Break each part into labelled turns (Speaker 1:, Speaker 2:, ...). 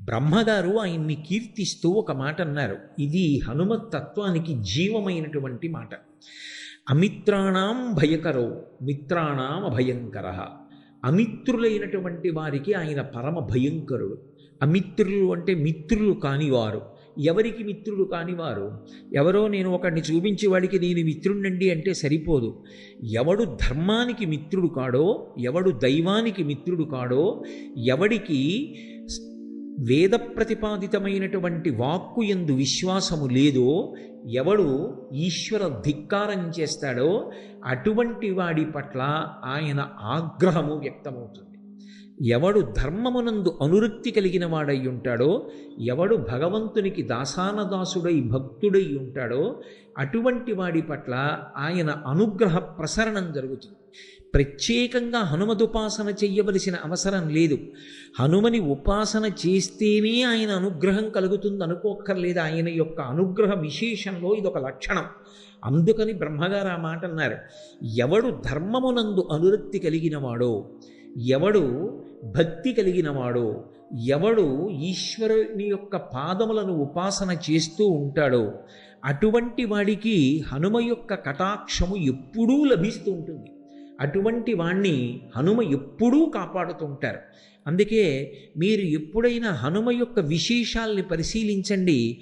Speaker 1: బ్రహ్మగారు ఆయన్ని కీర్తిస్తూ ఒక మాట అన్నారు. ఇది హనుమత్ తత్వానికి జీవమైనటువంటి మాట. అమిత్రాణం భయకరో మిత్రాణం అభయంకర. అమిత్రులైనటువంటి వారికి ఆయన పరమ భయంకరుడు. అమిత్రులు అంటే మిత్రులు కానివారు. ఎవరికి మిత్రుడు కానివారు? ఎవరో నేను ఒకడిని చూపించి వాడికి నేను మిత్రుణ్ణండి అంటే సరిపోదు. ఎవడు ధర్మానికి మిత్రుడు కాడో, ఎవడు దైవానికి మిత్రుడు కాడో, ఎవడికి వేద ప్రతిపాదితమైనటువంటి వాక్కు యందు విశ్వాసము లేదో, ఎవడు ఈశ్వర ధిక్కారం చేస్తాడో అటువంటి వాడి పట్ల ఆయన ఆగ్రహము వ్యక్తమవుతుంది. ఎవడు ధర్మమునందు అనురక్తి కలిగిన వాడై ఉంటాడో, ఎవడు భగవంతునికి దాసానదాసుడై భక్తుడై ఉంటాడో అటువంటి వాడి పట్ల ఆయన అనుగ్రహ ప్రసరణం జరుగుతుంది. ప్రత్యేకంగా హనుమదుపాసన చెయ్యవలసిన అవసరం లేదు. హనుమని ఉపాసన చేస్తేనే ఆయన అనుగ్రహం కలుగుతుంది అనుకోక్కర్లేదు. ఆయన యొక్క అనుగ్రహ విశేషంలో ఇదొక లక్షణం. అందుకని బ్రహ్మగారు ఆ మాట అన్నారు. ఎవడు ధర్మమునందు అనురక్తి కలిగినవాడో, ఎవడు భక్తి కలిగినవాడో, ఎవడు ఈశ్వరుని యొక్క పాదములను ఉపాసన చేస్తూ ఉంటాడో అటువంటి వాడికి హనుమ యొక్క కటాక్షము ఎప్పుడూ లభిస్తూ ఉంటుంది. అటువంటి వాణ్ణి హనుమ ఎప్పుడూ కాపాడుతుంటారు. అందుకే మీరు ఎప్పుడైనా హనుమ యొక్క విశేషాల్ని పరిశీలించండి,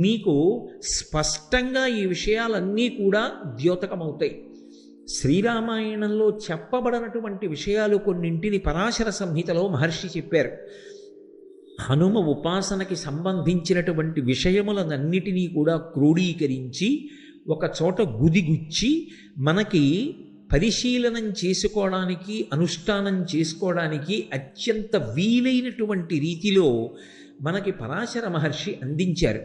Speaker 1: మీకు స్పష్టంగా ఈ విషయాలన్నీ కూడా ద్యోతకమవుతాయి. శ్రీరామాయణంలో చెప్పబడినటువంటి విషయాలు కొన్నింటిని పరాశర సంహితలో మహర్షి చెప్పారు. హనుమ ఉపాసనకి సంబంధించినటువంటి విషయములనన్నిటినీ కూడా క్రోడీకరించి ఒక చోట గుదిగుచ్చి మనకి పరిశీలనం చేసుకోవడానికి, అనుష్ఠానం చేసుకోవడానికి అత్యంత వీలైనటువంటి రీతిలో మనకి పరాశర మహర్షి అందించారు.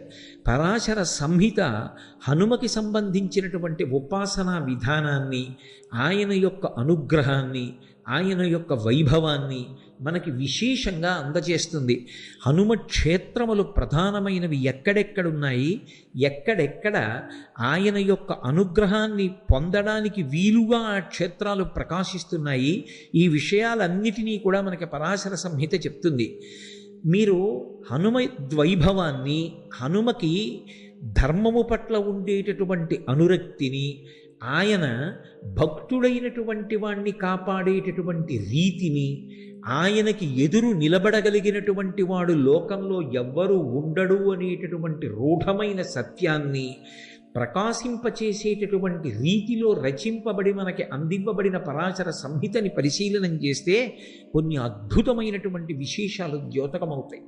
Speaker 1: పరాశర సంహిత హనుమకి సంబంధించినటువంటి ఉపాసనా విధానాన్ని, ఆయన యొక్క అనుగ్రహాన్ని, ఆయన యొక్క వైభవాన్ని మనకి విశేషంగా అందజేస్తుంది. హనుమ క్షేత్రములు ప్రధానమైనవి ఎక్కడెక్కడున్నాయి, ఎక్కడెక్కడ ఆయన యొక్క అనుగ్రహాన్ని పొందడానికి వీలుగా ఆ క్షేత్రాలు ప్రకాశిస్తున్నాయి, ఈ విషయాలన్నిటినీ కూడా మనకి పరాశర సంహిత చెప్తుంది. మీరు హనుమ వైభవాన్ని, హనుమకి ధర్మము పట్ల ఉండేటటువంటి అనురక్తిని, ఆయన భక్తుడైనటువంటి వాణ్ణి కాపాడేటటువంటి రీతిని, ఆయనకి ఎదురు నిలబడగలిగినటువంటి వాడు లోకంలో ఎవ్వరూ ఉండడు అనేటటువంటి రూఢమైన సత్యాన్ని ప్రకాశింపచేసేటటువంటి రీతిలో రచింపబడి మనకి అందివ్వబడిన పరాశర సంహితని పరిశీలనం చేస్తే కొన్ని అద్భుతమైనటువంటి విశేషాలు ద్యోతకమవుతాయి.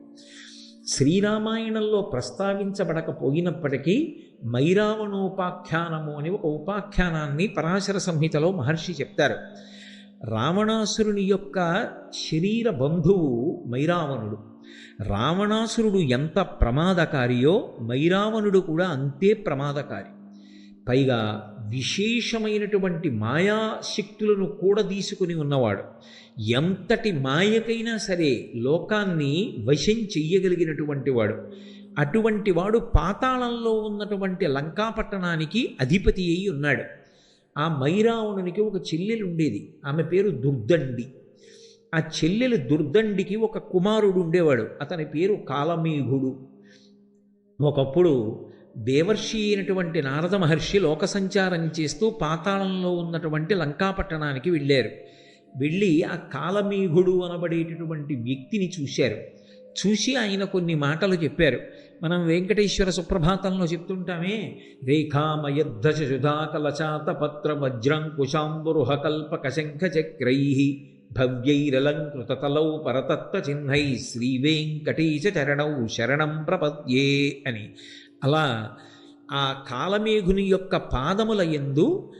Speaker 1: శ్రీరామాయణంలో ప్రస్తావించబడకపోయినప్పటికీ మైరావణోపాఖ్యానము అని ఒక ఉపాఖ్యానాన్ని పరాశర సంహితలో మహర్షి చెప్తారు. రావణాసురుని యొక్క శరీర బంధువు మైరావణుడు. రావణాసురుడు ఎంత ప్రమాదకారియో మైరావణుడు కూడా అంతే ప్రమాదకారి. పైగా విశేషమైనటువంటి మాయాశక్తులను కూడా తీసుకుని ఉన్నవాడు. ఎంతటి మాయకైనా సరే లోకాన్ని వశం చెయ్యగలిగినటువంటి వాడు. అటువంటి వాడు పాతాళంలో ఉన్నటువంటి లంకాపట్టణానికి అధిపతి అయి ఉన్నాడు. ఆ మైరావణునికి ఒక చెల్లెలు ఉండేది, ఆమె పేరు దుర్దండి. ఆ చెల్లెలు దుర్దండికి ఒక కుమారుడు ఉండేవాడు, అతని పేరు కాలమేఘుడు. ఒకప్పుడు దేవర్షి అయినటువంటి నారద మహర్షి లోక సంచారం చేస్తూ పాతాళంలో ఉన్నటువంటి లంకాపట్టణానికి వెళ్ళారు. వెళ్ళి ఆ కాలమేఘుడు అనబడేటటువంటి వ్యక్తిని చూశారు. చూసి ఆయన కొన్ని మాటలు చెప్పారు. మనం వెంకటేశ్వర సుప్రభాతంలో చెప్తుంటామే, రేఖామయద్ధశుధాకలచాత పత్ర వజ్రంకుశాంబురుహ కల్పక శంఖ చక్రై భవ్యైరలంకృతతలౌ పరతత్వ చిహ్నై శ్రీవేంకటేశ చరణౌ శరణం ప్రపద్యే అని. అలా ఆ కాలమేఘుని యొక్క పాదముల యందు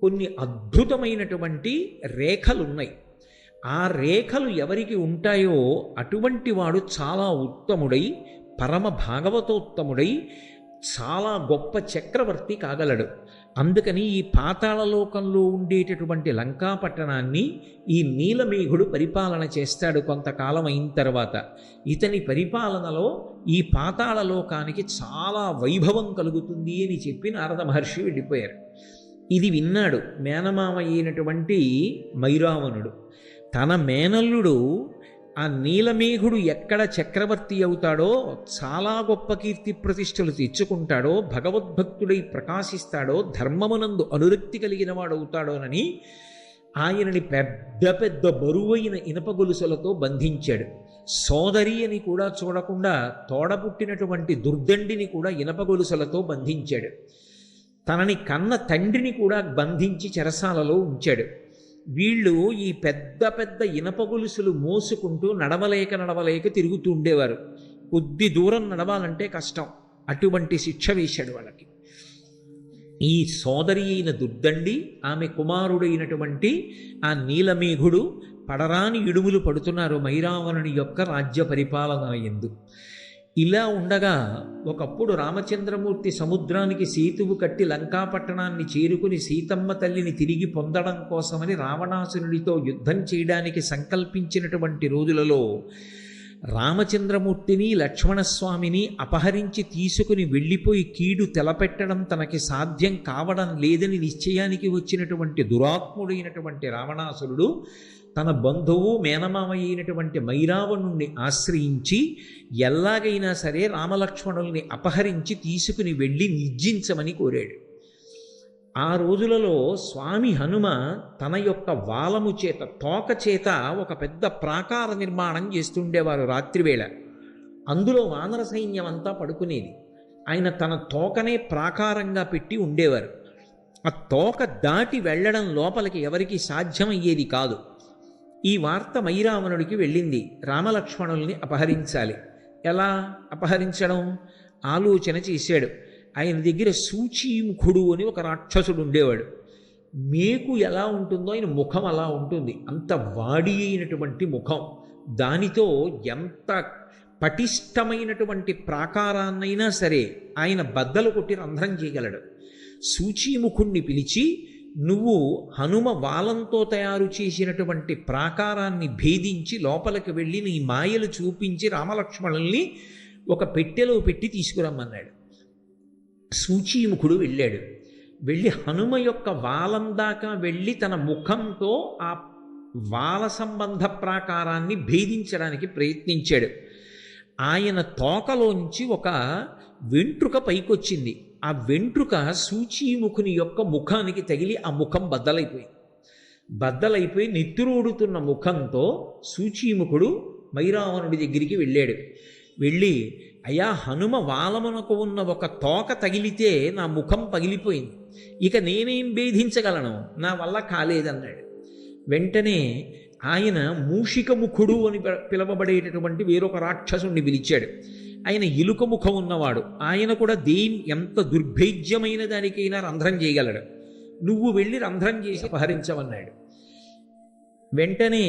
Speaker 1: కొన్ని అద్భుతమైనటువంటి రేఖలున్నాయి. ఆ రేఖలు ఎవరికి ఉంటాయో అటువంటి వాడు చాలా ఉత్తముడై, పరమ భాగవతోత్తముడై, చాలా గొప్ప చక్రవర్తి కాగలడు. అందుకని ఈ పాతాళలోకంలో ఉండేటటువంటి లంకాపట్టణాన్ని ఈ నీలమేఘుడు పరిపాలన చేస్తాడు. కొంతకాలం అయిన తర్వాత ఇతని పరిపాలనలో ఈ పాతాళలోకానికి చాలా వైభవం కలుగుతుంది అని చెప్పి నారద మహర్షి వెళ్ళిపోయారు. ఇది విన్నాడు మేనమామ అయినటువంటి మైరావణుడు. తన మేనల్లుడు ఆ నీలమేఘుడు ఎక్కడ చక్రవర్తి అవుతాడో, చాలా గొప్ప కీర్తి ప్రతిష్టలు తెచ్చుకుంటాడో, భగవద్భక్తుడై ప్రకాశిస్తాడో, ధర్మమునందు అనురక్తి కలిగిన వాడవుతాడోనని ఆయనని పెద్ద పెద్ద బరువైన ఇనప గొలుసులతో బంధించాడు. సోదరి అని కూడా చూడకుండా తోడబుట్టినటువంటి దుర్దండిని కూడా ఇనప గొలుసులతో బంధించాడు. తనని కన్న తండ్రిని కూడా బంధించి చెరసాలలో ఉంచాడు. వీళ్ళు ఈ పెద్ద పెద్ద ఇనప గొలుసులు మోసుకుంటూ నడవలేక తిరుగుతూ ఉండేవారు. కొద్ది దూరం నడవాలంటే కష్టం. అటువంటి శిక్ష వేశాడు వాళ్ళకి. ఈ సోదరి అయిన దుర్దండి, ఆమె కుమారుడైనటువంటి ఆ నీలమేఘుడు పడరాని ఇడుములు పడుతున్నారు మైరావణుని యొక్క రాజ్య పరిపాలన యందు. ఇలా ఉండగా ఒకప్పుడు రామచంద్రమూర్తి సముద్రానికి సేతువు కట్టి లంకాపట్టణాన్ని చేరుకుని సీతమ్మ తల్లిని తిరిగి పొందడం కోసమని రావణాసురుడితో యుద్ధం చేయడానికి సంకల్పించినటువంటి రోజులలో రామచంద్రమూర్తిని లక్ష్మణస్వామిని అపహరించి తీసుకుని వెళ్ళిపోయి కీడు తెలపెట్టడం తనకి సాధ్యం కావడం లేదని నిశ్చయానికి వచ్చినటువంటి దురాత్ముడైనటువంటి రావణాసురుడు తన బంధువు మేనమామ అయినటువంటి మైరావణుణ్ణి ఆశ్రయించి ఎలాగైనా సరే రామలక్ష్మణుల్ని అపహరించి తీసుకుని వెళ్ళి నిర్జించమని కోరాడు. ఆ రోజులలో స్వామి హనుమ తన యొక్క వాలము చేత, తోక చేత ఒక పెద్ద ప్రాకార నిర్మాణం చేస్తుండేవారు రాత్రివేళ. అందులో వానర సైన్యం అంతా పడుకునేది. ఆయన తన తోకనే ప్రాకారంగా పెట్టి ఉండేవారు. ఆ తోక దాటి వెళ్ళడం లోపలికి ఎవరికి సాధ్యమయ్యేది కాదు. ఈ వార్త మైరావణుడికి వెళ్ళింది. రామలక్ష్మణుల్ని అపహరించాలి. ఎలా అపహరించడం ఆలోచన చేశాడు. ఆయన దగ్గర సూచీముఖుడు అని ఒక రాక్షసుడు ఉండేవాడు. మేకు ఎలా ఉంటుందో ఆయన ముఖం అలా ఉంటుంది. అంత వాడి అయినటువంటి ముఖం. దానితో ఎంత పటిష్టమైనటువంటి ప్రాకారాన్నైనా సరే ఆయన బద్దలు కొట్టి రంధ్రం చేయగలడు. సూచీముఖుణ్ణి పిలిచి, నువ్వు హనుమ వాలంతో తయారు చేసినటువంటి ప్రాకారాన్ని భేదించి లోపలికి వెళ్ళి నీ మాయలు చూపించి రామలక్ష్మణుల్ని ఒక పెట్టెలో పెట్టి తీసుకురమ్మన్నాడు. సూచీముఖుడు వెళ్ళాడు. వెళ్ళి హనుమ యొక్క వాలం దాకా వెళ్ళి తన ముఖంతో ఆ వాల సంబంధ ప్రాకారాన్ని భేదించడానికి ప్రయత్నించాడు. ఆయన తోకలోంచి ఒక వెంట్రుక పైకొచ్చింది. ఆ వెంట్రుక సూచీముఖుని యొక్క ముఖానికి తగిలి ఆ ముఖం బద్దలైపోయి నెత్తురోడుతున్న ముఖంతో సూచీముఖుడు మైరావణుడి దగ్గరికి వెళ్ళాడు. వెళ్ళి, అయ్యా, హనుమ వాలమునకు ఉన్న ఒక తోక తగిలితే నా ముఖం పగిలిపోయింది, ఇక నేనేం భేదించగలను, నా వల్ల కాలేదన్నాడు. వెంటనే ఆయన మూషికముఖుడు అని పిలవబడేటటువంటి వేరొక రాక్షసుణ్ణి పిలిచాడు. ఆయన ఎలుక ముఖం ఉన్నవాడు. ఆయన కూడా ఎంత దుర్భేద్యమైన దానికైనా రంధ్రం చేయగలడు. నువ్వు వెళ్ళి రంధ్రం చేసి అపహరించమన్నాడు. వెంటనే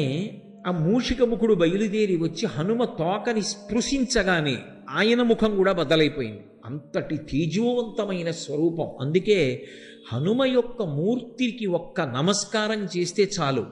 Speaker 1: ఆ మూషికముఖుడు బయలుదేరి వచ్చి హనుమ తోకని స్పృశించగానే ఆయన ముఖం కూడా బద్దలైపోయింది. అంతటి తేజోవంతమైన స్వరూపం. అందుకే హనుమ యొక్క మూర్తికి ఒక్క నమస్కారం చేస్తే చాలు,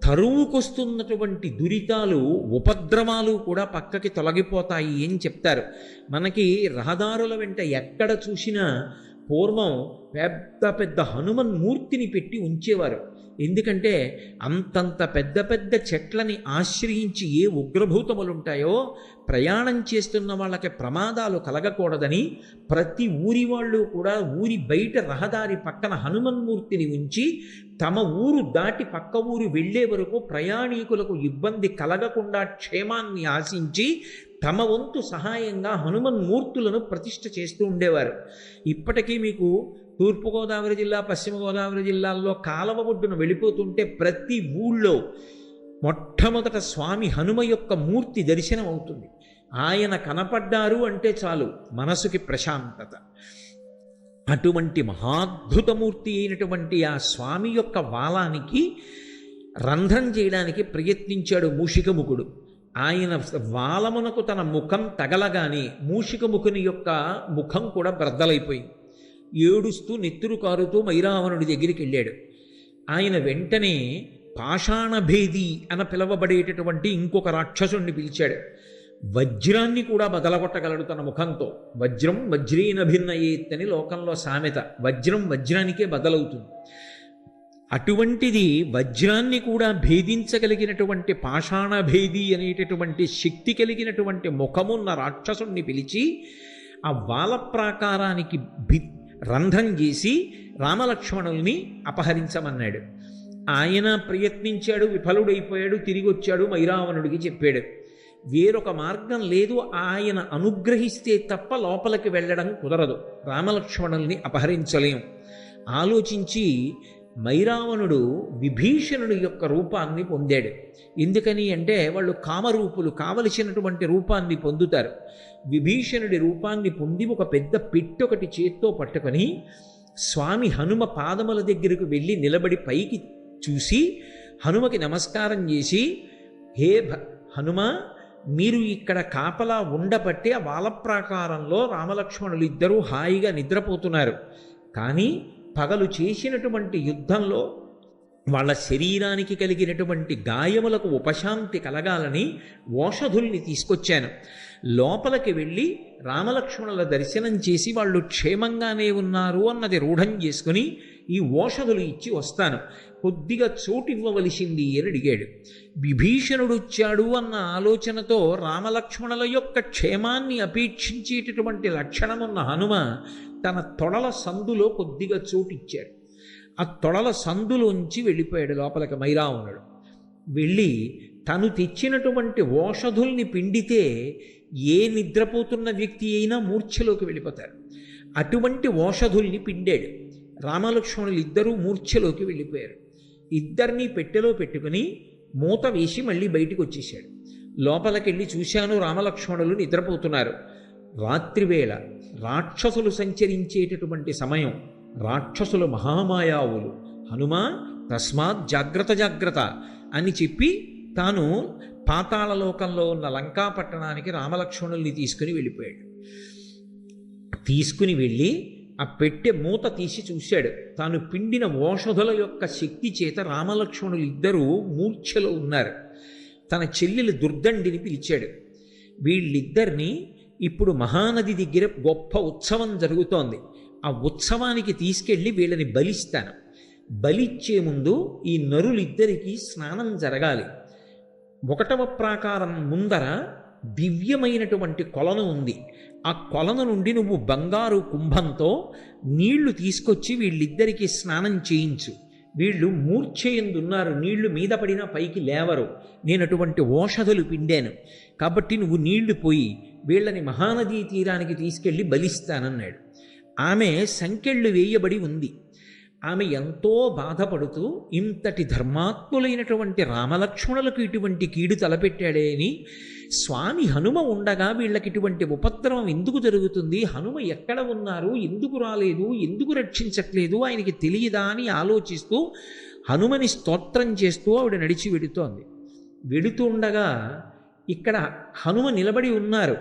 Speaker 1: తరువుకొస్తున్నటువంటి దురితాలు, ఉపద్రవాలు కూడా పక్కకి తొలగిపోతాయి అని చెప్తారు. మనకి రహదారుల వెంట ఎక్కడ చూసినా పూర్వం పెద్ద పెద్ద హనుమన్ మూర్తిని పెట్టి ఉంచేవారు. ఎందుకంటే అంతంత పెద్ద పెద్ద చెట్లని ఆశ్రయించి ఏ ఉగ్రభూతములుంటాయో ప్రయాణం చేస్తున్న వాళ్ళకి ప్రమాదాలు కలగకూడదని ప్రతి ఊరి వాళ్ళు కూడా ఊరి బయట రహదారి పక్కన హనుమన్మూర్తిని ఉంచి తమ ఊరు దాటి పక్క ఊరు వెళ్ళే వరకు ప్రయాణికులకు ఇబ్బంది కలగకుండా క్షేమాన్ని ఆశించి తమ వంతు సహాయంగా హనుమన్మూర్తులను ప్రతిష్ఠ చేస్తూ ఉండేవారు. ఇప్పటికీ మీకు తూర్పుగోదావరి జిల్లా, పశ్చిమ గోదావరి జిల్లాల్లో కాలవ ఒడ్డున వెళ్ళిపోతుంటే ప్రతి ఊళ్ళో మొట్టమొదట స్వామి హనుమ యొక్క మూర్తి దర్శనం అవుతుంది. ఆయన కనపడ్డారు అంటే చాలు మనసుకి ప్రశాంతత. అటువంటి మహాద్భుతమూర్తి అయినటువంటి ఆ స్వామి యొక్క వాలానికి రంధ్రం చేయడానికి ప్రయత్నించాడు మూషికముఖుడు. ఆయన వాలమునకు తన ముఖం తగలగానే మూషికముఖుని యొక్క ముఖం కూడా బ్రద్దలైపోయింది. ఏడుస్తూ నెత్తురు కారుతూ మైరావణుడి దగ్గరికి వెళ్ళాడు. ఆయన వెంటనే పాషాణభేది అని పిలవబడేటటువంటి ఇంకొక రాక్షసుణ్ణి పిలిచాడు. వజ్రాన్ని కూడా బదలగొట్టగలడు తన ముఖంతో. వజ్రం వజ్రేన భిన్నయేత్ అని లోకంలో సామెత. వజ్రం వజ్రానికే బదలవుతుంది. అటువంటిది వజ్రాన్ని కూడా భేదించగలిగినటువంటి పాషాణ భేది అనేటటువంటి శక్తి కలిగినటువంటి ముఖమున్న రాక్షసుణ్ణి పిలిచి ఆ వాల ప్రాకారానికి రంధ్రం చేసి రామలక్ష్మణుల్ని అపహరించమన్నాడు. ఆయన ప్రయత్నించాడు, విఫలుడైపోయాడు, తిరిగి వచ్చాడు, మైరావణుడికి చెప్పాడు. వేరొక మార్గం లేదు, ఆయన అనుగ్రహిస్తే తప్ప లోపలికి వెళ్ళడం కుదరదు, రామలక్ష్మణుల్ని అపహరించలేం. ఆలోచించి మైరావణుడు విభీషణుడి యొక్క రూపాన్ని పొందాడు. ఎందుకని అంటే వాళ్ళు కామరూపులు, కావలసినటువంటి రూపాన్ని పొందుతారు. విభీషణుడి రూపాన్ని పొంది ఒక పెద్ద పెట్టె ఒకటి చేత్తో పట్టుకొని స్వామి హనుమ పాదముల దగ్గరకు వెళ్ళి నిలబడి పైకి చూసి హనుమకి నమస్కారం చేసి, హే హనుమ, మీరు ఇక్కడ కాపలా ఉండబట్టి ఆ వాలప్రాకారంలో రామలక్ష్మణులు ఇద్దరూ హాయిగా నిద్రపోతున్నారు. కానీ పగలు చేసినటువంటి యుద్ధంలో వాళ్ళ శరీరానికి కలిగినటువంటి గాయములకు ఉపశాంతి కలగాలని ఓషధుల్ని తీసుకొచ్చాను. లోపలికి వెళ్ళి రామలక్ష్మణుల దర్శనం చేసి వాళ్ళు క్షేమంగానే ఉన్నారు అన్నది రూఢం చేసుకుని ఈ ఓషధులు ఇచ్చి వస్తాను, కొద్దిగా చోటు ఇవ్వవలసింది అని అడిగాడు. విభీషణుడు వచ్చాడు అన్న ఆలోచనతో రామలక్ష్మణుల యొక్క క్షేమాన్ని అపేక్షించేటటువంటి లక్షణమున్న హనుమ తన తొడల సందులో కొద్దిగా చోటు ఇచ్చాడు. ఆ తొడల సందులోంచి వెళ్ళిపోయాడు లోపలికి మైరావణుడు. వెళ్ళి తను తెచ్చినటువంటి ఓషధుల్ని పిండితే ఏ నిద్రపోతున్న వ్యక్తి అయినా మూర్ఛలోకి వెళ్ళిపోతారు. అటువంటి ఓషధుల్ని పిండాడు. రామలక్ష్మణులు ఇద్దరూ మూర్ఛలోకి వెళ్ళిపోయారు. ఇద్దరినీ పెట్టెలో పెట్టుకుని మూత వేసి మళ్ళీ బయటికి వచ్చేసాడు. లోపలికెళ్ళి చూశాను, రామలక్ష్మణులు నిద్రపోతున్నారు. రాత్రివేళ రాక్షసులు సంచరించేటటువంటి సమయం, రాక్షసులు మహామాయావులు, హనుమా తస్మాత్ జాగ్రత్త జాగ్రత్త అని చెప్పి తాను పాతాళలోకంలో ఉన్న లంకాపట్టణానికి రామలక్ష్మణుల్ని తీసుకుని వెళ్ళిపోయాడు. తీసుకుని వెళ్ళి ఆ పెట్టె మూత తీసి చూశాడు. తాను పిండిన ఓషధుల యొక్క శక్తి చేత రామలక్ష్మణులు ఇద్దరూ మూర్ఛలో ఉన్నారు. తన చెల్లెలు దుర్దండిని పిలిచాడు. వీళ్ళిద్దరినీ ఇప్పుడు మహానది దగ్గర గొప్ప ఉత్సవం జరుగుతోంది, ఆ ఉత్సవానికి తీసుకెళ్ళి వీళ్ళని బలిస్తాను. బలిచ్చే ముందు ఈ నరులిద్దరికీ స్నానం జరగాలి. 1వ ప్రాకారం ముందర దివ్యమైనటువంటి కొలను ఉంది. ఆ కొలను నుండి నువ్వు బంగారు కుంభంతో నీళ్లు తీసుకొచ్చి వీళ్ళిద్దరికీ స్నానం చేయించు. వీళ్ళు మూర్ఛయందున్నారు, నీళ్లు మీద పడినా పైకి లేవరు. నేను అటువంటి ఓషధులు పిండాను కాబట్టి నువ్వు నీళ్లు పోయి వీళ్ళని మహానదీ తీరానికి తీసుకెళ్ళి బలిస్తానన్నాడు. ఆమె సంకెళ్ళు వేయబడి ఉంది. ఆమె ఎంతో బాధపడుతూ ఇంతటి ధర్మాత్ములైనటువంటి రామలక్ష్మణులకు ఇటువంటి కీడు తలపెట్టాడే అని, స్వామి హనుమ ఉండగా వీళ్ళకి ఇటువంటి ఉపద్రవం ఎందుకు జరుగుతుంది, హనుమ ఎక్కడ ఉన్నారు, ఎందుకు రాలేదు, ఎందుకు రక్షించట్లేదు, ఆయనకి తెలియదా అని ఆలోచిస్తూ హనుమని స్తోత్రం చేస్తూ ఆవిడ నడిచి వెడుతోంది. వెడుతుండగా ఇక్కడ హనుమ నిలబడి ఉన్నారు.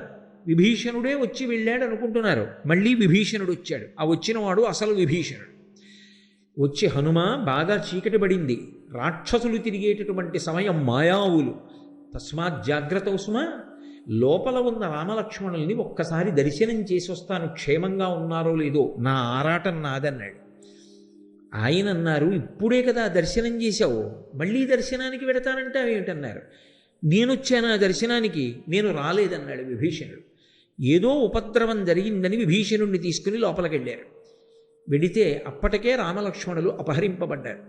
Speaker 1: విభీషణుడే వచ్చి వెళ్ళాడు అనుకుంటున్నారు. మళ్ళీ విభీషణుడు వచ్చాడు. ఆ వచ్చినవాడు అసలు విభీషణుడు. వచ్చి హనుమ, బాగా చీకటి పడింది, రాక్షసులు తిరిగేటటువంటి సమయం, మాయావులు, తస్మాత్ జాగ్రత్త ఉస్మా, లోపల ఉన్న రామలక్ష్మణుల్ని ఒక్కసారి దర్శనం చేసి వస్తాను, క్షేమంగా ఉన్నారో లేదో, నా ఆరాటం నాదన్నాడు. ఆయన అన్నారు, ఇప్పుడే కదా దర్శనం చేశావు, మళ్ళీ దర్శనానికి వెడతానంటే ఏమిటన్నారు. నేనొచ్చాను ఆ దర్శనానికి, నేను రాలేదన్నాడు విభీషణుడు. ఏదో ఉపద్రవం జరిగిందని విభీషణుడిని తీసుకుని లోపలికి వెళ్ళారు. వెడితే అప్పటికే రామలక్ష్మణులు అపహరింపబడ్డారు.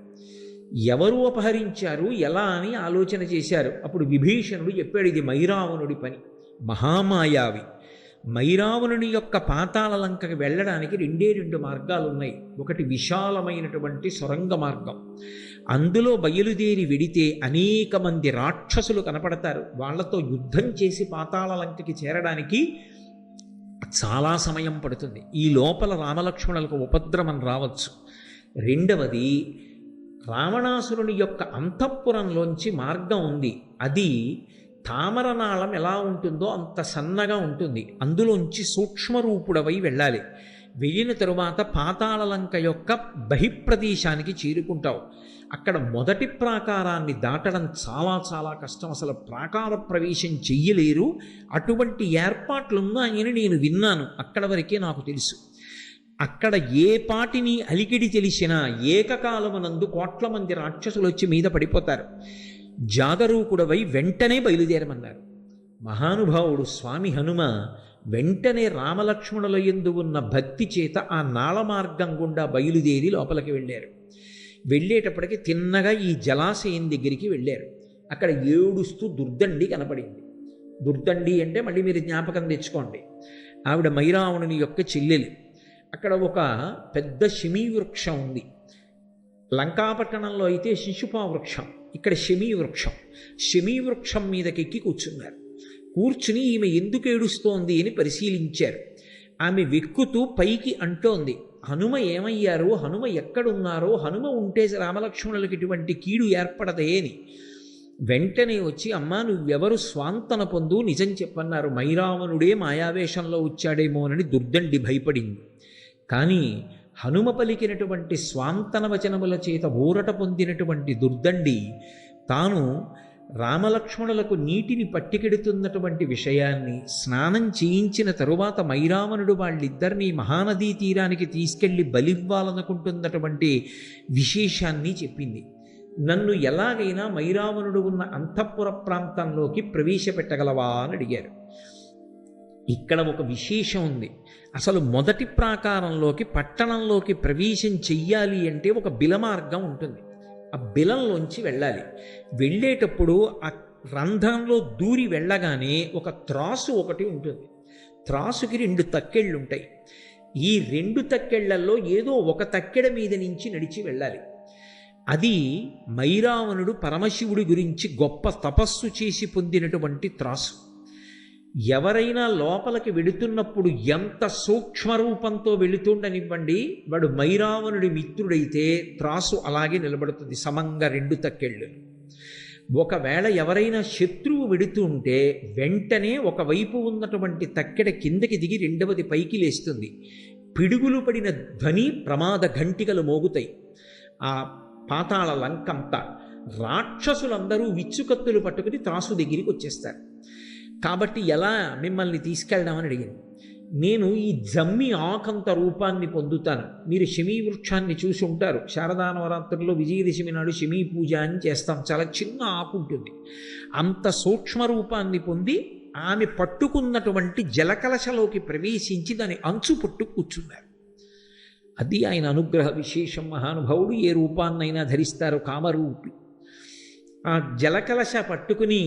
Speaker 1: ఎవరు అపహరించారు, ఎలా అని ఆలోచన చేశారు. అప్పుడు విభీషణుడు చెప్పాడు, ఇది మైరావణుడి పని, మహామాయావి. మైరావణుని యొక్క పాతాళ లంకకి వెళ్ళడానికి 2 మార్గాలు ఉన్నాయి. ఒకటి విశాలమైనటువంటి సొరంగ మార్గం, అందులో బయలుదేరి వెడితే అనేక మంది రాక్షసులు కనపడతారు. వాళ్లతో యుద్ధం చేసి పాతాళ లంకకి చేరడానికి చాలా సమయం పడుతుంది. ఈ లోపల రామలక్ష్మణులకు ఉపద్రవం రావచ్చు. రెండవది, రావణాసురుని యొక్క అంతఃపురంలోంచి మార్గం ఉంది. అది తామరనాళం ఎలా ఉంటుందో అంత సన్నగా ఉంటుంది. అందులోంచి సూక్ష్మరూపుడవై వెళ్ళాలి. వెళ్ళిన తరువాత పాతాళలంక యొక్క బహిప్రదేశానికి చేరుకుంటావు. అక్కడ మొదటి ప్రాకారాన్ని దాటడం చాలా చాలా కష్టం, అసలు ప్రాకార ప్రవేశం చెయ్యలేరు. అటువంటి ఏర్పాట్లున్నాయని నేను విన్నాను, అక్కడ వరకే నాకు తెలుసు. అక్కడ ఏ పాటిని అలికిడి తెలిసినా ఏకకాలమునందు కోట్ల మంది రాక్షసులు వచ్చి మీద పడిపోతారు. జాగరూకుడవై వెంటనే బయలుదేరమన్నారు. మహానుభావుడు స్వామి హనుమ వెంటనే రామలక్ష్మణుల యందు ఉన్న భక్తి చేత ఆ నాళ మార్గం గుండా బయలుదేరి లోపలికి వెళ్ళారు. వెళ్ళేటప్పటికి తిన్నగా ఈ జలాశయం దగ్గరికి వెళ్ళారు. అక్కడ ఏడుస్తూ దుర్దండి కనపడింది. దుర్దండి అంటే మళ్ళీ మీరు జ్ఞాపకం తెచ్చుకోండి, ఆవిడ మైరావణుని యొక్క చెల్లెలు. అక్కడ ఒక పెద్ద శమీ వృక్షం ఉంది. లంకాపట్టణంలో అయితే శిశుపా వృక్షం, ఇక్కడ శమీ వృక్షం. శమీ వృక్షం మీదకెక్కి కూర్చున్నారు. కూర్చుని ఈమె ఎందుకు ఏడుస్తోంది అని పరిశీలించారు. ఆమె వెక్కుతూ పైకి అంటోంది, హనుమ ఏమయ్యారో, హనుమ ఎక్కడున్నారో, హనుమ ఉంటే రామలక్ష్మణులకు ఇటువంటి కీడు ఏర్పడదే అని. వెంటనే వచ్చి, అమ్మా నువ్వెవరు, స్వాంతన పొందు, నిజం చెప్పన్నారు, మైరావణుడే మాయావేషంలో వచ్చాడేమోనని దుర్దండి భయపడింది. కానీ హనుమ పలికినటువంటి స్వాంతన వచనముల చేత ఊరట పొందినటువంటి దుర్దండి తాను రామలక్ష్మణులకు నీటిని పట్టికెడుతున్నటువంటి విషయాన్ని, స్నానం చేయించిన తరువాత మైరావణుడు వాళ్ళిద్దరినీ మహానదీ తీరానికి తీసుకెళ్లి బలివ్వాలనుకుంటున్నటువంటి విశేషాన్ని చెప్పింది. నన్ను ఎలాగైనా మైరావణుడు ఉన్న అంతఃపుర ప్రాంతంలోకి ప్రవేశపెట్టగలవా అని అడిగారు. ఇక్కడ ఒక విశేషం ఉంది. అసలు మొదటి ప్రాకారంలోకి, పట్టణంలోకి ప్రవేశం చెయ్యాలి అంటే ఒక బిలమార్గం ఉంటుంది. ఆ బిలంలోంచి వెళ్ళాలి. వెళ్ళేటప్పుడు ఆ రంధ్రంలో దూరి వెళ్ళగానే ఒక త్రాసు ఒకటి ఉంటుంది. త్రాసుకి 2 తక్కెళ్ళు ఉంటాయి. ఈ 2 తక్కెళ్లలో ఏదో ఒక తక్కెడ మీద నుంచి నడిచి వెళ్ళాలి. అది మైరావణుడు పరమశివుడి గురించి గొప్ప తపస్సు చేసి పొందినటువంటి త్రాసు. ఎవరైనా లోపలికి వెళుతున్నప్పుడు ఎంత సూక్ష్మరూపంతో వెళుతుండనివ్వండి, వాడు మైరావణుడి మిత్రుడైతే త్రాసు అలాగే నిలబడుతుంది, సమంగా 2 తక్కెళ్ళు. ఒకవేళ ఎవరైనా శత్రువు వెడుతూ ఉంటే వెంటనే ఒకవైపు ఉన్నటువంటి తక్కెడ కిందకి దిగి రెండవది పైకి లేస్తుంది. పిడుగులు పడిన ధ్వని, ప్రమాద ఘంటికలు మోగుతాయి. ఆ పాతాళ లంకంతా రాక్షసులందరూ విచ్చుకత్తులు పట్టుకుని త్రాసు దగ్గరికి వచ్చేస్తారు. కాబట్టి ఎలా మిమ్మల్ని తీసుకెళ్దామని అడిగింది. నేను ఈ జమ్మి ఆకంత రూపాన్ని పొందుతాను. మీరు శమీ వృక్షాన్ని చూసి ఉంటారు. శారదా నవరాత్రుల్లో విజయదశమి నాడు శమీ పూజ అని చేస్తాం. చాలా చిన్న ఆకు ఉంటుంది. అంత సూక్ష్మ రూపాన్ని పొంది ఆమె పట్టుకున్నటువంటి జలకలశలోకి ప్రవేశించి దాని అంచు పట్టు కూర్చున్నారు. అది ఆయన అనుగ్రహ విశేషం. మహానుభావుడు ఏ రూపాన్నైనా ధరిస్తారు, కామరూపి. ఆ జలకలశ పట్టుకుని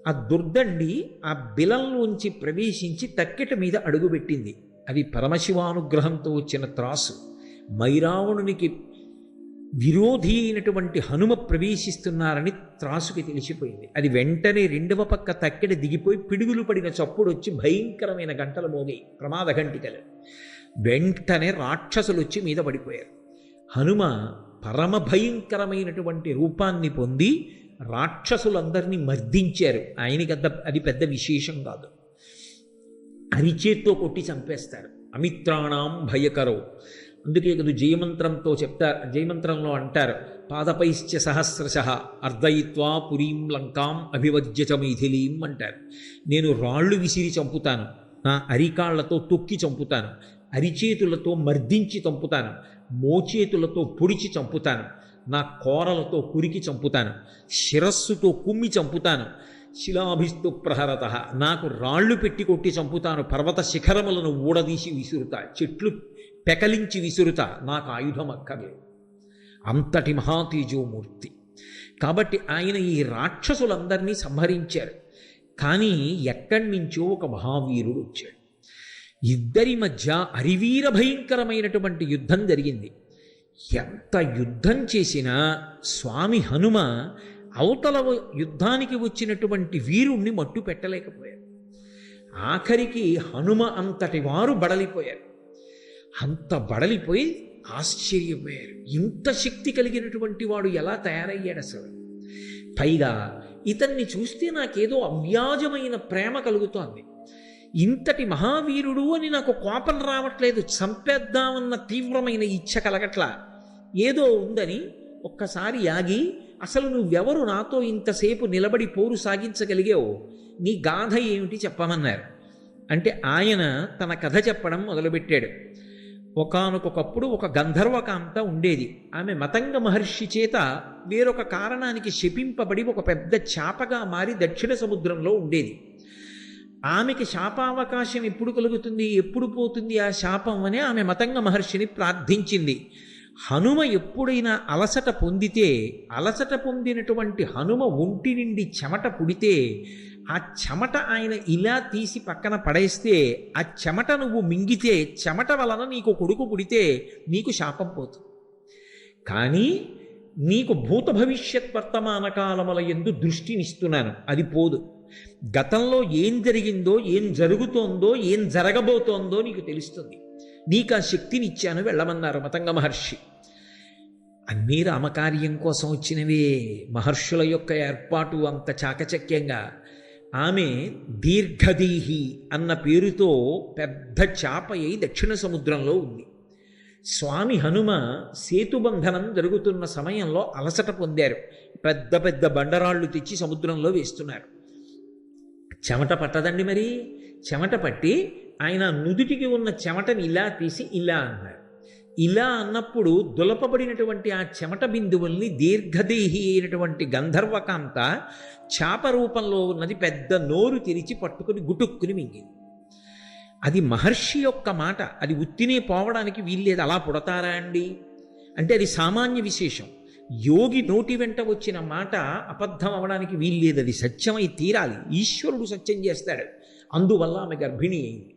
Speaker 1: ఆ దుర్దండి ఆ బిలంలోంచి ప్రవేశించి తక్కెట మీద అడుగుపెట్టింది. అది పరమశివానుగ్రహంతో వచ్చిన త్రాసు. మైరావణునికి విరోధి అయినటువంటి హనుమ ప్రవేశిస్తున్నారని త్రాసుకి తెలిసిపోయింది. అది వెంటనే రెండవ పక్క తక్కెడ దిగిపోయి పిడుగులు పడిన చప్పుడు వచ్చి భయంకరమైన గంటలు మోగాయి, ప్రమాద గంటికలు. వెంటనే రాక్షసులు వచ్చి మీద పడిపోయారు. హనుమ పరమ భయంకరమైనటువంటి రూపాన్ని పొంది రాక్షసులందరినీ మర్దించారు. ఆయనకి అది పెద్ద విశేషం కాదు. అరిచేత్తో కొట్టి చంపేస్తారు. అమిత్రాణం భయకరో. అందుకే కదా జయమంత్రంతో చెప్తారు, జయమంత్రంలో అంటారు, పాదపైశ్చ సహస్రశః అర్ధయిత్వా పురీం లంకాం అభివజ్యచ మైథిలీం అంటారు. నేను రాళ్ళు విసిరి చంపుతాను, నా అరికాళ్లతో తొక్కి చంపుతాను, అరిచేతులతో మర్దించి చంపుతాను, మోచేతులతో పొడిచి చంపుతాను, నా కోరలతో కురికి చంపుతాను, శిరస్సుతో కుమ్మి చంపుతాను, శిలాభిస్తు ప్రహరత, నాకు రాళ్ళు పెట్టి కొట్టి చంపుతాను, పర్వత శిఖరములను ఊడదీసి విసురుతా, చెట్లు పెకలించి విసురుతా, నాకు ఆయుధం అక్కర్లేదు. అంతటి మహాతేజోమూర్తి. కాబట్టి ఆయన ఈ రాక్షసులందరినీ సంహరించారు. కానీ ఎక్కడి నుంచో ఒక మహావీరుడు వచ్చాడు. ఇద్దరి మధ్య అరివీర భయంకరమైనటువంటి యుద్ధం జరిగింది. ఎంత యుద్ధం చేసినా స్వామి హనుమ అవతల యుద్ధానికి వచ్చినటువంటి వీరుణ్ణి మట్టు పెట్టలేకపోయారు. ఆఖరికి హనుమ అంతటి వారు బడలిపోయారు. అంత బడలిపోయి ఆశ్చర్యపోయారు. ఇంత శక్తి కలిగినటువంటి వాడు ఎలా తయారయ్యాడు అసలు? పైగా ఇతన్ని చూస్తే నాకేదో అవ్యాజమైన ప్రేమ కలుగుతోంది. ఇంతటి మహావీరుడు అని నాకు కోపం రావట్లేదు, చంపేద్దామన్న తీవ్రమైన ఇచ్ఛ కలగట్లా. ఏదో ఉందని ఒక్కసారి ఆగి, అసలు నువ్వెవరు, నాతో ఇంతసేపు నిలబడి పోరు సాగించగలిగావు, నీ గాథ ఏమిటి చెప్పమన్నారు. అంటే ఆయన తన కథ చెప్పడం మొదలుపెట్టాడు. ఒకానొకప్పుడు ఒక గంధర్వకాంత ఉండేది. ఆమె మతంగ మహర్షి చేత వేరొక కారణానికి శపింపబడి ఒక పెద్ద చాపగా మారి దక్షిణ సముద్రంలో ఉండేది. ఆమెకి శాపావకాశం ఎప్పుడు కలుగుతుంది, ఎప్పుడు పోతుంది ఆ శాపం అని ఆమె మతంగ మహర్షిని ప్రార్థించింది. హనుమ ఎప్పుడైనా అలసట పొందితే, అలసట పొందినటువంటి హనుమ ఒంటి నుండి చెమట పుడితే ఆ చెమట ఆయన ఇలా తీసి పక్కన పడేస్తే, ఆ చెమట నువ్వు మింగితే, చెమట వలన నీకు కొడుకు పుడితే నీకు శాపం పోతుంది. కానీ నీకు భూత భవిష్యత్ వర్తమాన కాలముల యందు దృష్టినిస్తున్నాను, అది పోదు. గతంలో ఏం జరిగిందో, ఏం జరుగుతోందో, ఏం జరగబోతోందో నీకు తెలుస్తుంది. నీకు ఆ శక్తినిచ్చాను, వెళ్ళమన్నారు మతంగ మహర్షి. అన్నీ రామకార్యం కోసం వచ్చినవే. మహర్షుల యొక్క ఏర్పాటు అంత చాకచక్యంగా. ఆమె దీర్ఘదీహి అన్న పేరుతో పెద్ద చాప అయి దక్షిణ సముద్రంలో ఉంది. స్వామి హనుమ సేతుబంధనం జరుగుతున్న సమయంలో అలసట పొందారు. పెద్ద పెద్ద బండరాళ్ళు తెచ్చి సముద్రంలో వేస్తున్నారు. చెమట పట్టదండి మరి. చెమట పట్టి ఆయన నుదుటికి ఉన్న చెమటని ఇలా తీసి ఇలా అన్నారు. ఇలా అన్నప్పుడు దులపబడినటువంటి ఆ చెమట బిందువుల్ని దీర్ఘదేహి అయినటువంటి గంధర్వకాంత చాప రూపంలో ఉన్నది పెద్ద నోరు తెరిచి పట్టుకుని గుటుక్కుని మింగింది. అది మహర్షి యొక్క మాట. అది ఉత్తినే పోవడానికి వీల్లేదు. అలా పుడతారా అండి అంటే అది సామాన్య విశేషం. యోగి నోటి వెంట వచ్చిన మాట అబద్ధం అవడానికి వీల్లేదు. అది సత్యమై తీరాలి. ఈశ్వరుడు సత్యం చేస్తాడు. అందువల్ల ఆమె గర్భిణి అయింది.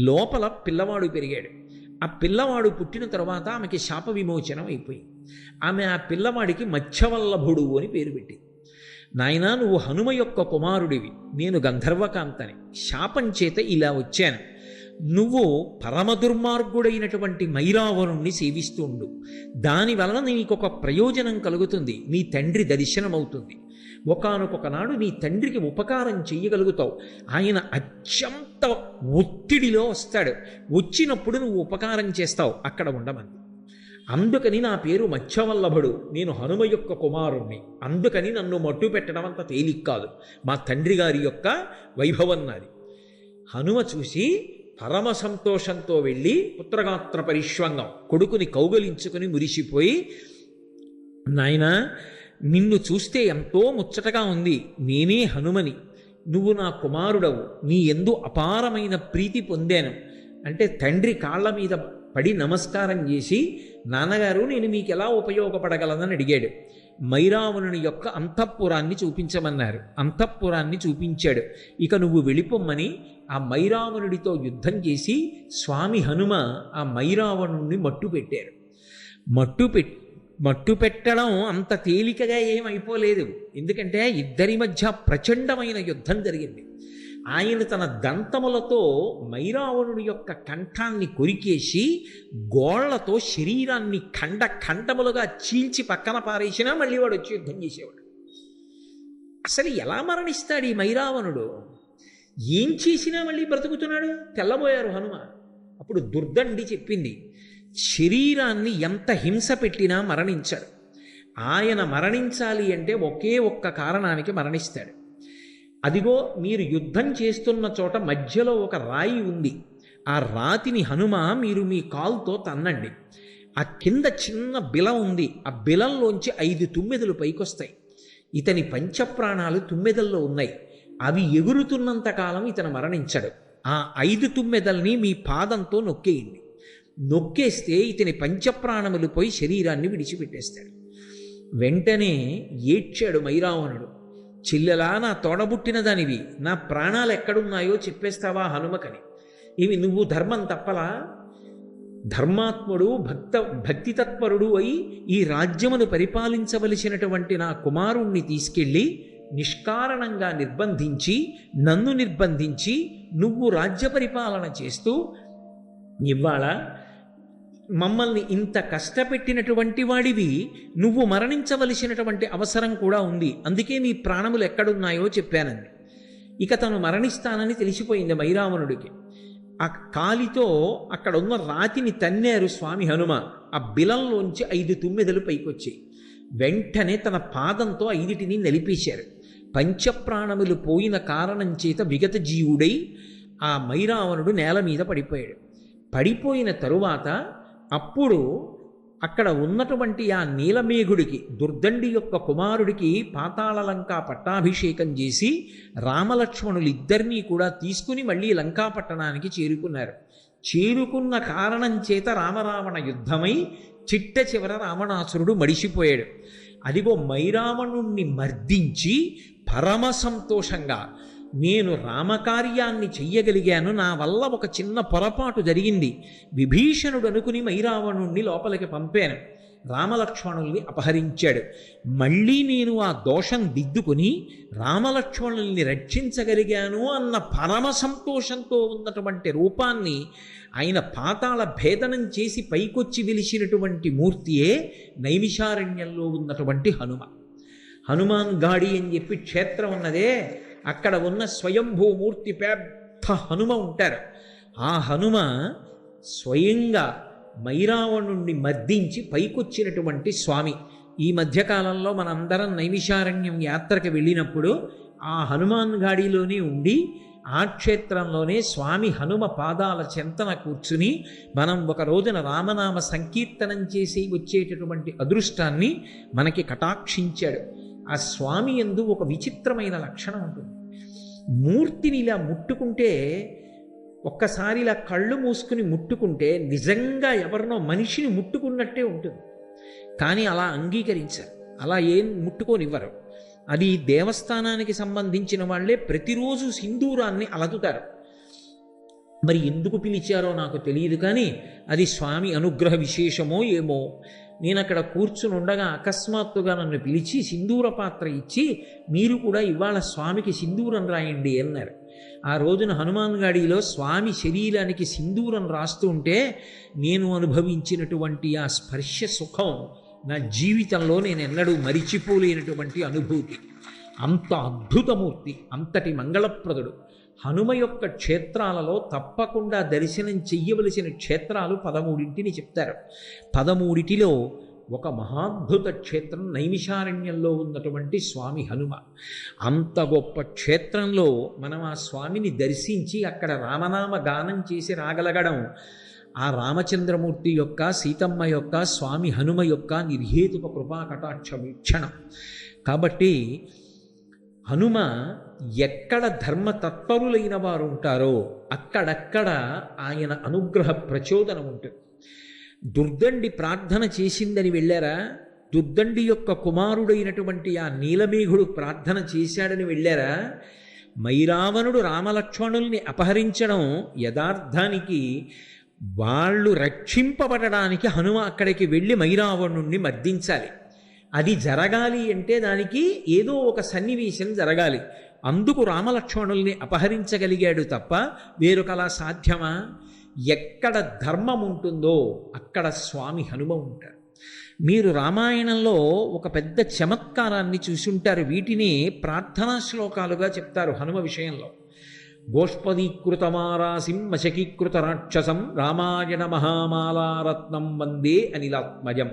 Speaker 1: లోపల పిల్లవాడు పెరిగాడు. ఆ పిల్లవాడు పుట్టిన తర్వాత ఆమెకి శాప విమోచనం అయిపోయింది. ఆమె ఆ పిల్లవాడికి మత్స్యవల్లభుడు అని పేరు పెట్టింది. నాయనా, నువ్వు హనుమ యొక్క కుమారుడివి, నేను గంధర్వకాంతని. శాపం చేత ఇలా వచ్చాను. నువ్వు పరమ దుర్మార్గుడైనటువంటి మైరావరుణ్ణి సేవిస్తూ ఉండు. దానివలన నీకు ఒక ప్రయోజనం కలుగుతుంది. నీ తండ్రి దర్శనమవుతుంది. ఒకానొకనాడు నీ తండ్రికి ఉపకారం చెయ్యగలుగుతావు. ఆయన అత్యంత ఒత్తిడిలో వస్తాడు. వచ్చినప్పుడు నువ్వు ఉపకారం చేస్తావు. అక్కడ ఉండమంది. అందుకని నా పేరు మత్స్యవల్లభుడు. నేను హనుమ యొక్క కుమారుణ్ణి. అందుకని నన్ను మట్టు పెట్టడం అంత తేలిక కాదు. మా తండ్రి గారి యొక్క వైభవం నాది. హనుమ చూసి పరమ సంతోషంతో వెళ్ళి పుత్రగాత్ర పరిష్వంగం కొడుకుని కౌగలించుకుని మురిసిపోయి, నాయనా, నిన్ను చూస్తే ఎంతో ముచ్చటగా ఉంది. నేనే హనుమని. నువ్వు నా కుమారుడవు. నీ యందు అపారమైన ప్రీతి పొందాను అంటే తండ్రి కాళ్ళ మీద పడి నమస్కారం చేసి, నాన్నగారు నేను మీకు ఎలా ఉపయోగపడగలనని అడిగాడు. మైరావణుని యొక్క అంతఃపురాన్ని చూపించమన్నారు. అంతఃపురాన్ని చూపించాడు. ఇక నువ్వు వెళ్ళిపోమ్మని ఆ మైరావణుడితో యుద్ధం చేసి స్వామి హనుమ ఆ మైరావణుణ్ణి మట్టు పెట్టారు. మట్టు పెట్టడం అంత తేలికగా ఏమైపోలేదు. ఎందుకంటే ఇద్దరి మధ్య ప్రచండమైన యుద్ధం జరిగింది. ఆయన తన దంతములతో మైరావణుడి యొక్క కంఠాన్ని కొరికేసి గోళ్లతో శరీరాన్ని ఖండములుగా చీల్చి పక్కన పారేసినా మళ్ళీ వాడు వచ్చి యుద్ధం చేసేవాడు. అసలు ఎలా మరణిస్తాడు ఈ మైరావణుడు? ఏం చేసినా మళ్ళీ బ్రతుకుతున్నాడు. తెల్లబోయారు హనుమ. అప్పుడు దుర్దండి చెప్పింది, శరీరాన్ని ఎంత హింస పెట్టినా మరణించాడు. ఆయన మరణించాలి అంటే ఒకే ఒక్క కారణానికి మరణిస్తాడు. అదిగో మీరు యుద్ధం చేస్తున్న చోట మధ్యలో ఒక రాయి ఉంది. ఆ రాతిని హనుమ మీరు మీ కాలుతో తన్నండి. ఆ కింద చిన్న బిలం ఉంది. ఆ బిలంలోంచి 5 తుమ్మెదలు పైకొస్తాయి. ఇతని పంచప్రాణాలు తుమ్మెదల్లో ఉన్నాయి. అవి ఎగురుతున్నంతకాలం ఇతను మరణించడు. ఆ 5 తుమ్మెదల్ని మీ పాదంతో నొక్కేయండి. నొక్కేస్తే ఇతని పంచప్రాణములు పోయి శరీరాన్ని విడిచిపెట్టేస్తాడు. వెంటనే ఏడ్చాడు మైరావణుడు. చెల్లెలా, నా తోడబుట్టిన దానివి, నా ప్రాణాలు ఎక్కడున్నాయో చెప్పేస్తావా హనుమకని. ఇవి నువ్వు ధర్మం తప్పలా? ధర్మాత్ముడు భక్తితత్పరుడు అయి ఈ రాజ్యమును పరిపాలించవలసినటువంటి నా కుమారుణ్ణి తీసుకెళ్ళి నిష్కారణంగా నిర్బంధించి, నన్ను నిర్బంధించి నువ్వు రాజ్య పరిపాలన చేస్తూ ఇవాళ మమ్మల్ని ఇంత కష్టపెట్టినటువంటి వాడివి నువ్వు మరణించవలసినటువంటి అవసరం కూడా ఉంది. అందుకే నీ ప్రాణములు ఎక్కడున్నాయో చెప్పానంది. ఇక తను మరణిస్తానని తెలిసిపోయింది మైరావణుడికి. ఆ కాలితో అక్కడ ఉన్న రాతిని తన్నారు స్వామి హనుమ. ఆ బిలంలోంచి 5 తుమ్మెదలు పైకొచ్చాయి. వెంటనే తన పాదంతో 5టిని నలిపేశారు. పంచప్రాణములు పోయిన కారణం చేత విగత జీవుడై ఆ మైరావణుడు నేల మీద పడిపోయాడు. పడిపోయిన తరువాత అప్పుడు అక్కడ ఉన్నటువంటి ఆ నీలమేఘుడికి, దుర్దండి యొక్క కుమారుడికి పాతాళలంకా పట్టాభిషేకం చేసి రామలక్ష్మణులు ఇద్దరినీ కూడా తీసుకుని మళ్ళీ లంకాపట్టణానికి చేరుకున్నారు. చేరుకున్న కారణం చేత రామరావణ యుద్ధమై చిట్ట చివర రావణాసురుడు మడిసిపోయాడు. అదిగో మైరావణుణ్ణి మర్దించి పరమ సంతోషంగా, నేను రామకార్యాన్ని చెయ్యగలిగాను, నా వల్ల ఒక చిన్న పొరపాటు జరిగింది, విభీషణుడు అనుకుని మైరావణుణ్ణి లోపలికి పంపాను, రామలక్ష్మణుల్ని అపహరించాడు, మళ్ళీ నేను ఆ దోషం దిద్దుకుని రామలక్ష్మణుల్ని రక్షించగలిగాను అన్న పరమ సంతోషంతో ఉన్నటువంటి రూపాన్ని ఆయన పాతాళ భేదనం చేసి పైకొచ్చి వెలిసినటువంటి మూర్తియే నైమిషారణ్యంలో ఉన్నటువంటి హనుమ. హనుమాన్ గాడి అని చెప్పి క్షేత్రం ఉన్నదే, అక్కడ ఉన్న స్వయంభూమూర్తి పెద్ద హనుమ ఉంటారు. ఆ హనుమ స్వయంగా మైరావణుణ్ణి మర్దించి పైకొచ్చినటువంటి స్వామి. ఈ మధ్యకాలంలో మనందరం నైమిషారణ్యం యాత్రకు వెళ్ళినప్పుడు ఆ హనుమాన్ గాడిలోనే ఉండి ఆ క్షేత్రంలోనే స్వామి హనుమ పాదాల చెంతన కూర్చుని మనం ఒక రోజున రామనామ సంకీర్తనం చేసి వచ్చేటటువంటి అదృష్టాన్ని మనకి కటాక్షించాడు. ఆ స్వామి యందు ఒక విచిత్రమైన లక్షణం ఉంటుంది. మూర్తిని ఇలా ముట్టుకుంటే, ఒక్కసారి ఇలా కళ్ళు మూసుకుని ముట్టుకుంటే నిజంగా ఎవరినో మనిషిని ముట్టుకున్నట్టే ఉంటుంది. కానీ అలా అంగీకరించారు, అలా ఏం ముట్టుకోనివ్వరు. అది దేవస్థానానికి సంబంధించిన వాళ్ళే ప్రతిరోజు సింధూరాన్ని అలదుతారు. మరి ఎందుకు పిలిచారో నాకు తెలియదు, కానీ అది స్వామి అనుగ్రహ విశేషమో ఏమో. నేను అక్కడ కూర్చుని ఉండగా అకస్మాత్తుగా నన్ను పిలిచి సింధూర పాత్ర ఇచ్చి, మీరు కూడా ఇవాళ స్వామికి సింధూరం రాయండి అన్నారు. ఆ రోజున హనుమాన్ గాడిలో స్వామి శరీరానికి సింధూరం రాస్తూ ఉంటే నేను అనుభవించినటువంటి ఆ స్పర్శ సుఖం నా జీవితంలో నేను ఎన్నడూ మరిచిపోలేనటువంటి అనుభూతి. అంత అద్భుతమూర్తి, అంతటి మంగళప్రదుడు. హనుమ యొక్క క్షేత్రాలలో తప్పకుండా దర్శనం చెయ్యవలసిన క్షేత్రాలు 13 చెప్తారు. 13లో ఒక మహాద్భుత క్షేత్రం నైమిషారణ్యంలో ఉన్నటువంటి స్వామి హనుమ. అంత గొప్ప క్షేత్రంలో మనం ఆ స్వామిని దర్శించి అక్కడ రామనామ గానం చేసి రాగలగడం ఆ రామచంద్రమూర్తి యొక్క, సీతమ్మ యొక్క, స్వామి హనుమ యొక్క నిర్హేతుక కృపా కటాక్ష వీక్షణం. కాబట్టి హనుమ ఎక్కడ ధర్మతత్పరులైన వారు ఉంటారో అక్కడక్కడ ఆయన అనుగ్రహ ప్రచోదనం ఉంటుంది. దుర్దండి ప్రార్థన చేసిందని వెళ్ళారా? దుర్దండి యొక్క కుమారుడైనటువంటి ఆ నీలమేఘుడు ప్రార్థన చేశాడని వెళ్ళారా? మైరావణుడు రామలక్ష్మణుల్ని అపహరించడం యథార్థానికి వాళ్ళు రక్షింపబడడానికి హనుమ అక్కడికి వెళ్ళి మైరావణుణ్ణి మర్దించాలి. అది జరగాలి అంటే దానికి ఏదో ఒక సన్నివేశం జరగాలి. అందుకు రామలక్ష్మణుల్ని అపహరించగలిగాడు తప్ప వేరొకలా సాధ్యమా? ఎక్కడ ధర్మం ఉంటుందో అక్కడ స్వామి హనుమ ఉంటారు. మీరు రామాయణంలో ఒక పెద్ద చమత్కారాన్ని చూసుంటారు. వీటిని ప్రార్థనా శ్లోకాలుగా చెప్తారు హనుమ విషయంలో. గోష్పదీకృతమారాసిం మశకీకృత రాక్షసం రామాయణ మహామాలారత్నం వందే అనిలాత్మజం.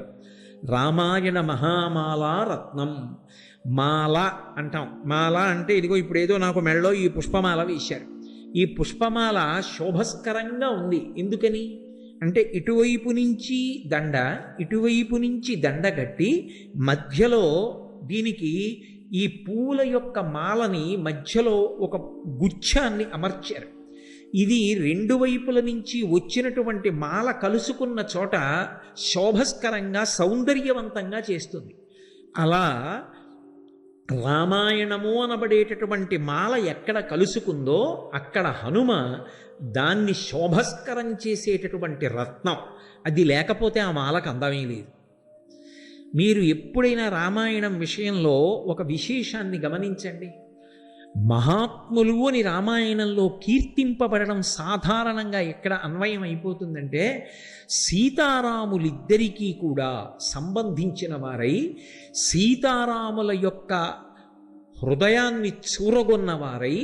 Speaker 1: రామాయణ మహామాలారత్నం. మాల అంటాం. మాల అంటే ఇదిగో ఇప్పుడు ఏదో నాకు మెడలో ఈ పుష్పమాల వేశారు. ఈ పుష్పమాల శోభస్కరంగా ఉంది. ఎందుకని అంటే ఇటువైపు నుంచి దండ, ఇటువైపు నుంచి దండ కట్టి మధ్యలో దీనికి ఈ పూల యొక్క మాలని మధ్యలో ఒక గుచ్ఛాన్ని అమర్చారు. ఇది రెండు వైపుల నుంచి వచ్చినటువంటి మాల కలుసుకున్న చోట శోభస్కరంగా సౌందర్యవంతంగా చేస్తుంది. అలా రామాయణము అనబడేటటువంటి మాల ఎక్కడ కలుసుకుందో అక్కడ హనుమ దాన్ని శోభస్కరం చేసేటటువంటి రత్నం. అది లేకపోతే ఆ మాలకు అందమే లేదు. మీరు ఎప్పుడైనా రామాయణం విషయంలో ఒక విశేషాన్ని గమనించండి. మహాత్ములు అని రామాయణంలో కీర్తింపబడడం సాధారణంగా ఎక్కడ అన్వయం అయిపోతుందంటే సీతారాములిద్దరికీ కూడా సంబంధించిన వారై సీతారాముల యొక్క హృదయాన్ని చూరగొన్నవారై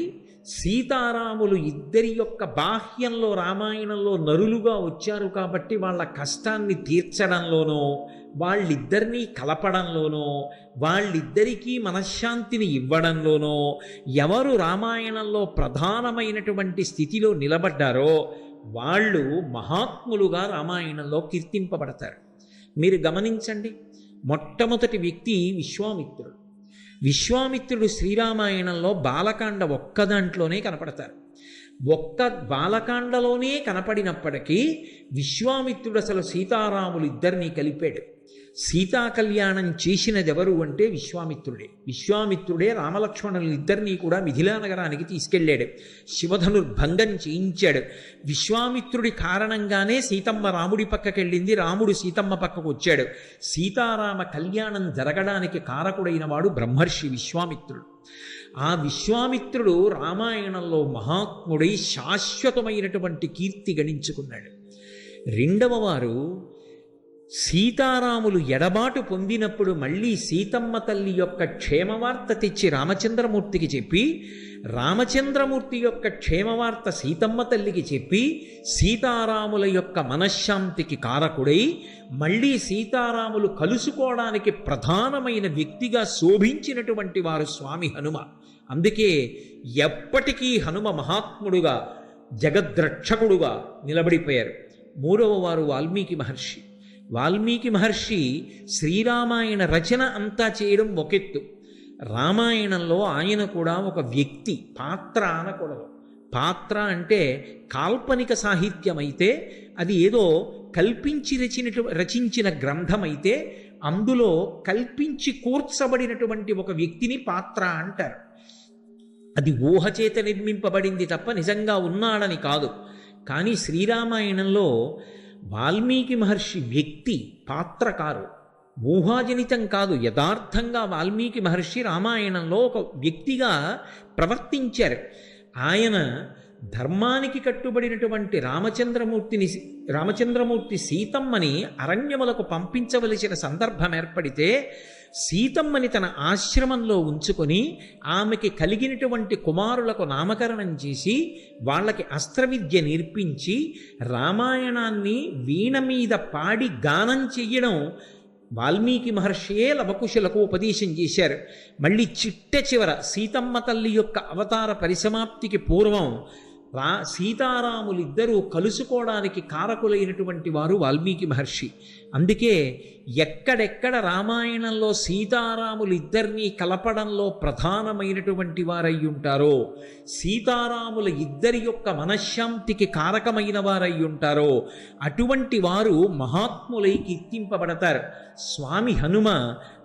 Speaker 1: సీతారాములు ఇద్దరి యొక్క బాహ్యంలో రామాయణంలో నరులుగా వచ్చారు కాబట్టి వాళ్ళ కష్టాన్ని తీర్చడంలోనో వాళ్ళిద్దరినీ కలపడంలోనో వాళ్ళిద్దరికీ మనశ్శాంతిని ఇవ్వడంలోనో ఎవరు రామాయణంలో ప్రధానమైనటువంటి స్థితిలో నిలబడ్డారో వాళ్ళు మహాత్ములుగా రామాయణంలో కీర్తింపబడతారు. మీరు గమనించండి, మొట్టమొదటి వ్యక్తి విశ్వామిత్రుడు. విశ్వామిత్రుడు శ్రీరామాయణంలో బాలకాండ ఒక్క దాంట్లోనే కనపడతారు. ఒక్క బాలకాండలోనే కనపడినప్పటికీ విశ్వామిత్రుడు అసలు సీతారాములు ఇద్దరినీ కలిపాడు. సీతా కళ్యాణం చేసినది ఎవరు అంటే విశ్వామిత్రుడే. విశ్వామిత్రుడే రామలక్ష్మణులు ఇద్దరినీ కూడా మిథిలా నగరానికి తీసుకెళ్ళాడు. శివధనుర్భంగం చేయించాడు. విశ్వామిత్రుడి కారణంగానే సీతమ్మ రాముడి పక్కకెళ్ళింది, రాముడు సీతమ్మ పక్కకు వచ్చాడు. సీతారామ కళ్యాణం జరగడానికి కారకుడైన వాడు బ్రహ్మర్షి విశ్వామిత్రుడు. ఆ విశ్వామిత్రుడు రామాయణంలో మహాత్ముడై శాశ్వతమైనటువంటి కీర్తి గణించుకున్నాడు. రెండవ వారు సీతారాములు ఎడబాటు పొందినప్పుడు మళ్ళీ సీతమ్మ తల్లి యొక్క క్షేమవార్త తెచ్చి రామచంద్రమూర్తికి చెప్పి, రామచంద్రమూర్తి యొక్క క్షేమవార్త సీతమ్మ తల్లికి చెప్పి, సీతారాముల యొక్క మనశ్శాంతికి కారకుడై మళ్ళీ సీతారాములు కలుసుకోవడానికి ప్రధానమైన వ్యక్తిగా శోభించినటువంటి వారు స్వామి హనుమ. అందుకే ఎప్పటికీ హనుమ మహాత్ముడుగా జగద్రక్షకుడుగా నిలబడిపోయారు. మూడవ వారు వాల్మీకి మహర్షి. వాల్మీకి మహర్షి శ్రీరామాయణ రచన అంతా చేయడం ఒకెత్తు, రామాయణంలో ఆయన కూడా ఒక వ్యక్తి, పాత్ర అనకూడదు. పాత్ర అంటే కాల్పనిక సాహిత్యం అయితే, అది ఏదో కల్పించి రచించిన గ్రంథం అయితే, అందులో కల్పించి కూర్చబడినటువంటి ఒక వ్యక్తిని పాత్ర అంటారు. అది ఊహచేత నిర్మింపబడింది తప్ప నిజంగా ఉన్నాడని కాదు. కానీ శ్రీరామాయణంలో వాల్మీకి మహర్షి వ్యక్తి, పాత్రకారు, ఊహాజనితం కాదు. యథార్థంగా వాల్మీకి మహర్షి రామాయణంలో ఒక వ్యక్తిగా ప్రవర్తించారు. ఆయన ధర్మానికి కట్టుబడినటువంటి రామచంద్రమూర్తి సీతమ్మని అరణ్యములకు పంపించవలసిన సందర్భం ఏర్పడితే సీతమ్మని తన ఆశ్రమంలో ఉంచుకొని ఆమెకి కలిగినటువంటి కుమారులకు నామకరణం చేసి వాళ్ళకి అస్త్రవిద్య నేర్పించి రామాయణాన్ని వీణ మీద పాడి గానం చెయ్యడం వాల్మీకి మహర్షియే లవకుశులకు ఉపదేశం చేశారు. మళ్ళీ చిట్ట చివర సీతమ్మ తల్లి యొక్క అవతార పరిసమాప్తికి పూర్వం సీతారాములిద్దరూ కలుసుకోవడానికి కారకులైనటువంటి వారు వాల్మీకి మహర్షి. అందుకే ఎక్కడెక్కడ రామాయణంలో సీతారాములిద్దరినీ కలపడంలో ప్రధానమైనటువంటి వారై ఉంటారో, సీతారాముల ఇద్దరి యొక్క మనశ్శాంతికి కారకమైన వారై ఉంటారో అటువంటి వారు మహాత్ములై కీర్తింపబడతారు. స్వామి హనుమ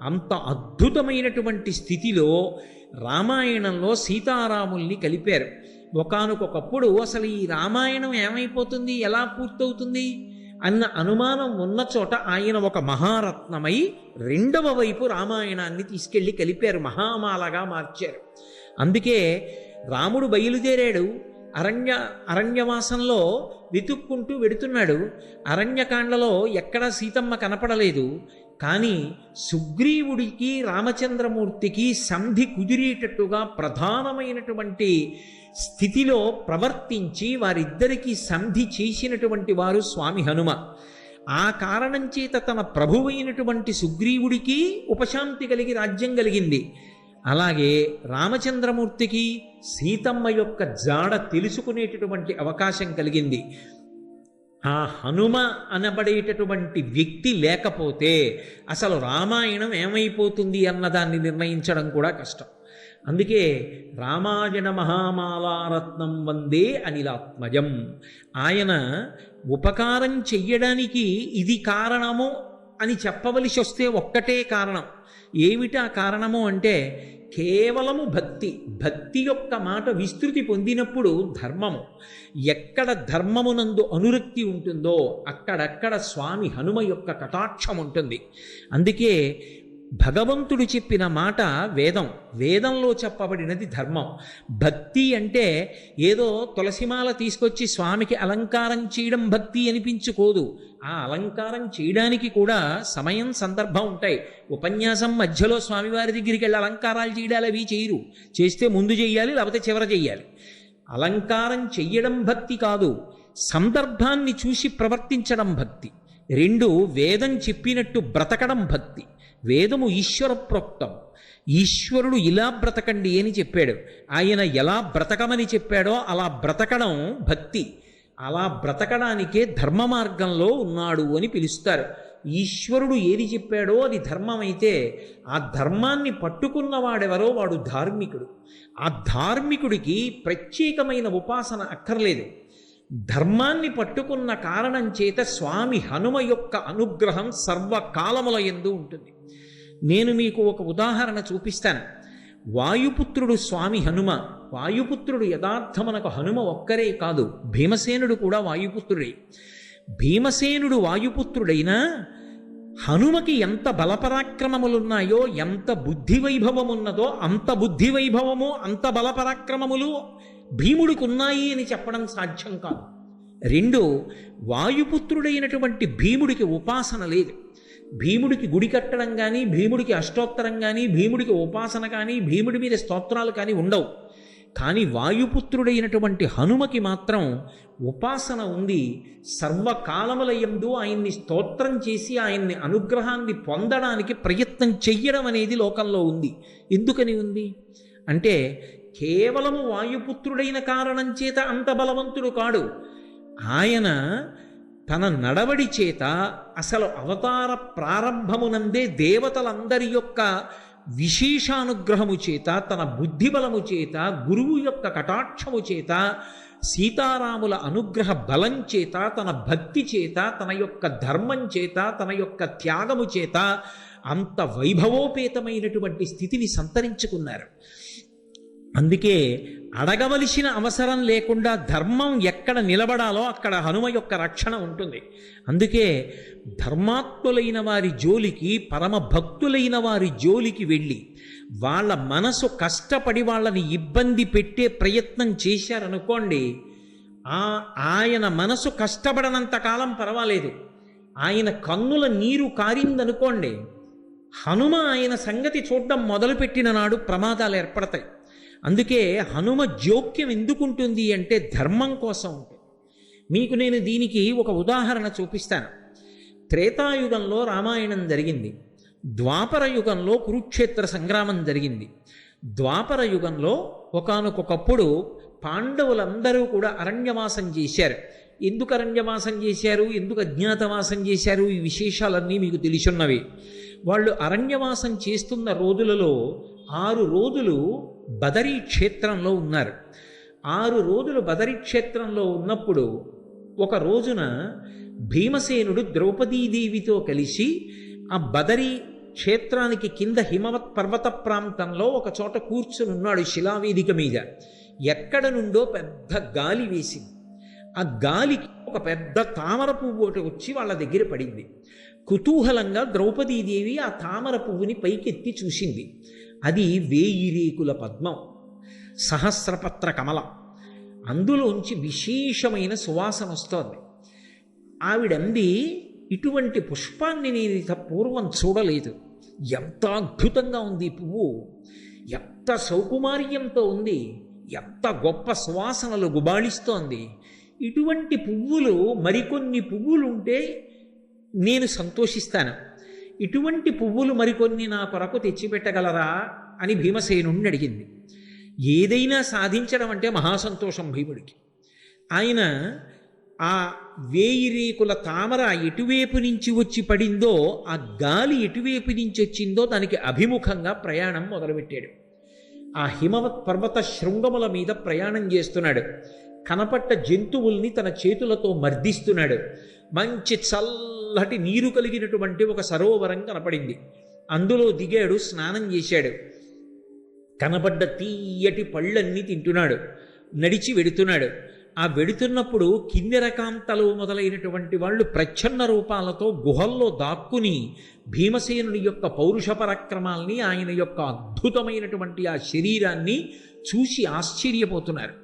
Speaker 1: అంత అద్భుతమైనటువంటి స్థితిలో రామాయణంలో సీతారాముల్ని కలిపారు. ఒకానొకప్పుడు అసలు ఈ రామాయణం ఏమైపోతుంది, ఎలా పూర్తవుతుంది అన్న అనుమానం ఉన్న చోట ఆయన ఒక మహారత్నమై రెండవ వైపు రామాయణాన్ని తీసుకెళ్ళి కలిపారు, మహామాలగా మార్చారు. అందుకే రాముడు బయలుదేరాడు, అరణ్యవాసంలో వెతుక్కుంటూ వెడుతున్నాడు. అరణ్యకాండలో ఎక్కడా సీతమ్మ కనపడలేదు. కానీ సుగ్రీవుడికి రామచంద్రమూర్తికి సంధి కుదిరేటట్టుగా ప్రధానమైనటువంటి స్థితిలో ప్రవర్తించి వారిద్దరికీ సంధి చేసినటువంటి వారు స్వామి హనుమ. ఆ కారణం చేత తన ప్రభువైనటువంటి సుగ్రీవుడికి ఉపశాంతి కలిగి రాజ్యం కలిగింది. అలాగే రామచంద్రమూర్తికి సీతమ్మ యొక్క జాడ తెలుసుకునేటటువంటి అవకాశం కలిగింది. ఆ హనుమ అనబడేటటువంటి వ్యక్తి లేకపోతే అసలు రామాయణం ఏమైపోతుంది అన్నదాన్ని నిర్ణయించడం కూడా కష్టం. అందుకే రామాయణ మహామాలారత్నం వందే అనిలాత్మజం. ఆయన ఉపకారం చెయ్యడానికి ఇది కారణము అని చెప్పవలసి వస్తే ఒక్కటే కారణం. ఏమిటా కారణము అంటే కేవలము భక్తి యొక్క మాట విస్తృతి పొందినప్పుడు ధర్మము, ఎక్కడ ధర్మమునందు అనురక్తి ఉంటుందో అక్కడక్కడ స్వామి హనుమ యొక్క కటాక్షం ఉంటుంది. అందుకే భగవంతుడు చెప్పిన మాట వేదంలో చెప్పబడినది ధర్మం. భక్తి అంటే ఏదో తులసిమాల తీసుకొచ్చి స్వామికి అలంకారం చేయడం భక్తి అనిపించుకోదు. ఆ అలంకారం చేయడానికి కూడా సమయం సందర్భం ఉంటాయి. ఉపన్యాసం మధ్యలో స్వామివారి దగ్గరికి వెళ్ళి అలంకారాలు చేయడాలు అవి చేయరు. చేస్తే ముందు చెయ్యాలి, లేకపోతే చివర చెయ్యాలి. అలంకారం చెయ్యడం భక్తి కాదు, సందర్భాన్ని చూసి ప్రవర్తించడం భక్తి. రెండు, వేదం చెప్పినట్టు బ్రతకడం భక్తి. వేదము ఈశ్వర ప్రోక్తం. ఈశ్వరుడు ఇలా బ్రతకండి అని చెప్పాడు. ఆయన ఎలా బ్రతకమని చెప్పాడో అలా బ్రతకడం భక్తి. అలా బ్రతకడానికే ధర్మ మార్గంలో ఉన్నాడు అని పిలుస్తారు. ఈశ్వరుడు ఏది చెప్పాడో అది ధర్మం అయితే ఆ ధర్మాన్ని పట్టుకున్నవాడెవరో వాడు ధార్మికుడు. ఆ ధార్మికుడికి ప్రత్యేకమైన ఉపాసన అక్కర్లేదు. ధర్మాన్ని పట్టుకున్న కారణం చేత స్వామి హనుమ యొక్క అనుగ్రహం సర్వకాలముల యందు ఉంటుంది. నేను మీకు ఒక ఉదాహరణ చూపిస్తాను. వాయుపుత్రుడు స్వామి హనుమ. వాయుపుత్రుడు యథార్థమనకు హనుమ ఒక్కరే కాదు, భీమసేనుడు కూడా వాయుపుత్రుడే. భీమసేనుడు వాయుపుత్రుడైనా హనుమకి ఎంత బలపరాక్రమములున్నాయో, ఎంత బుద్ధి వైభవం ఉన్నదో అంత బుద్ధి వైభవము అంత బలపరాక్రమములు భీముడికి ఉన్నాయి అని చెప్పడం సాధ్యం కాదు. రెండు, వాయుపుత్రుడైనటువంటి భీముడికి ఉపాసన లేదు. భీముడికి గుడి కట్టడం కానీ, భీముడికి అష్టోత్తరం కానీ, భీముడికి ఉపాసన కానీ, భీముడి మీద స్తోత్రాలు కానీ ఉండవు. కానీ వాయుపుత్రుడైనటువంటి హనుమకి మాత్రం ఉపాసన ఉంది. సర్వకాలముల యందు ఆయన్ని స్తోత్రం చేసి ఆయన్ని అనుగ్రహాన్ని పొందడానికి ప్రయత్నం చెయ్యడం అనేది లోకంలో ఉంది. ఎందుకని ఉంది అంటే కేవలము వాయుపుత్రుడైన కారణం చేత అంత బలవంతుడు కాడు. ఆయన తన నడవడి చేత అసలు అవతార ప్రారంభమునందే దేవతలందరి యొక్క విశేషానుగ్రహము చేత, తన బుద్ధిబలము చేత, గురువు యొక్క కటాక్షము చేత, సీతారాముల అనుగ్రహ బలం చేత, తన భక్తి చేత, తన యొక్క ధర్మం చేత, తన యొక్క త్యాగము చేత అంత వైభవోపేతమైనటువంటి స్థితిని సంతరించుకున్నారు. అందుకే అడగవలసిన అవసరం లేకుండా ధర్మం ఎక్కడ నిలబడాలో అక్కడ హనుమ యొక్క రక్షణ ఉంటుంది. అందుకే ధర్మాత్ములైన వారి జోలికి, పరమ భక్తులైన వారి జోలికి వెళ్ళి వాళ్ళ మనసు కష్టపడి వాళ్ళని ఇబ్బంది పెట్టే ప్రయత్నం చేశారనుకోండి, ఆయన మనసు కష్టపడనంత కాలం పర్వాలేదు. ఆయన కన్నుల నీరు కారిందనుకోండి, హనుమ ఆయన సంగతి చూడడం మొదలుపెట్టిన నాడు ప్రమాదాలు ఏర్పడతాయి. అందుకే హనుమ జోక్యం ఎందుకుంటుంది అంటే ధర్మం కోసం ఉంటుంది. మీకు నేను దీనికి ఒక ఉదాహరణ చూపిస్తాను. త్రేతాయుగంలో రామాయణం జరిగింది. ద్వాపర యుగంలో కురుక్షేత్ర సంగ్రామం జరిగింది. ద్వాపర యుగంలో ఒకానొకప్పుడు పాండవులందరూ కూడా అరణ్యవాసం చేశారు. ఎందుకు అరణ్యవాసం చేశారు, ఎందుకు అజ్ఞాతవాసం చేశారు, ఈ విశేషాలన్నీ మీకు తెలిసున్నవి. వాళ్ళు అరణ్యవాసం చేస్తున్న రోజులలో 6 రోజులు బదరీ క్షేత్రంలో ఉన్నారు. 6 రోజులు బదరీ క్షేత్రంలో ఉన్నప్పుడు ఒక రోజున భీమసేనుడు ద్రౌపదీదేవితో కలిసి ఆ బదరీ క్షేత్రానికి కింద హిమవత్ పర్వత ప్రాంతంలో ఒక చోట కూర్చుని ఉన్నాడు శిలావేదిక మీద. ఎక్కడ నుండో పెద్ద గాలి వేసింది. ఆ గాలికి ఒక పెద్ద తామర పువ్వు ఒకటి వచ్చి వాళ్ళ దగ్గర పడింది. కుతూహలంగా ద్రౌపదీదేవి ఆ తామర పువ్వుని పైకెత్తి చూసింది. అది 1000 రేకుల పద్మం, సహస్రపత్ర కమలం. అందులోంచి విశేషమైన సువాసన వస్తోంది. ఆవిడంది, ఇటువంటి పుష్పాన్ని నేను పూర్వం చూడలేదు. ఎంత అద్భుతంగా ఉంది ఈ పువ్వు, ఎంత సౌకుమార్యంతో ఉంది, ఎంత గొప్ప సువాసనలు గుబాళిస్తోంది. ఇటువంటి పువ్వులు మరికొన్ని పువ్వులుంటే నేను సంతోషిస్తాను. ఇటువంటి పువ్వులు మరికొన్ని నా కొరకు తెచ్చిపెట్టగలరా అని భీమసేనుణ్ణి అడిగింది. ఏదైనా సాధించడం అంటే మహాసంతోషం భీముడికి. ఆయన ఆ 1000 రేకుల తామర ఎటువైపు నుంచి వచ్చి పడిందో, ఆ గాలి ఎటువైపు నుంచి వచ్చిందో దానికి అభిముఖంగా ప్రయాణం మొదలుపెట్టాడు. ఆ హిమవత్ పర్వత శృంగముల మీద ప్రయాణం చేస్తున్నాడు. కనపట్ట జంతువుల్ని తన చేతులతో మర్దిస్తున్నాడు. మంచి చల్లటి నీరు కలిగినటువంటి ఒక సరోవరం కనపడింది. అందులో దిగాడు, స్నానం చేశాడు. కనపడ్డ తీయటి పళ్ళన్నీ తింటున్నాడు. నడిచి వెడుతున్నాడు. ఆ వెడుతున్నప్పుడు కిన్నెరకాంతలు మొదలైనటువంటి వాళ్ళు ప్రచ్ఛన్న రూపాలతో గుహల్లో దాక్కుని భీమసేనుని యొక్క పౌరుష పరాక్రమాల్ని, ఆయన యొక్క అద్భుతమైనటువంటి ఆ శరీరాన్ని చూసి ఆశ్చర్యపోతున్నారు.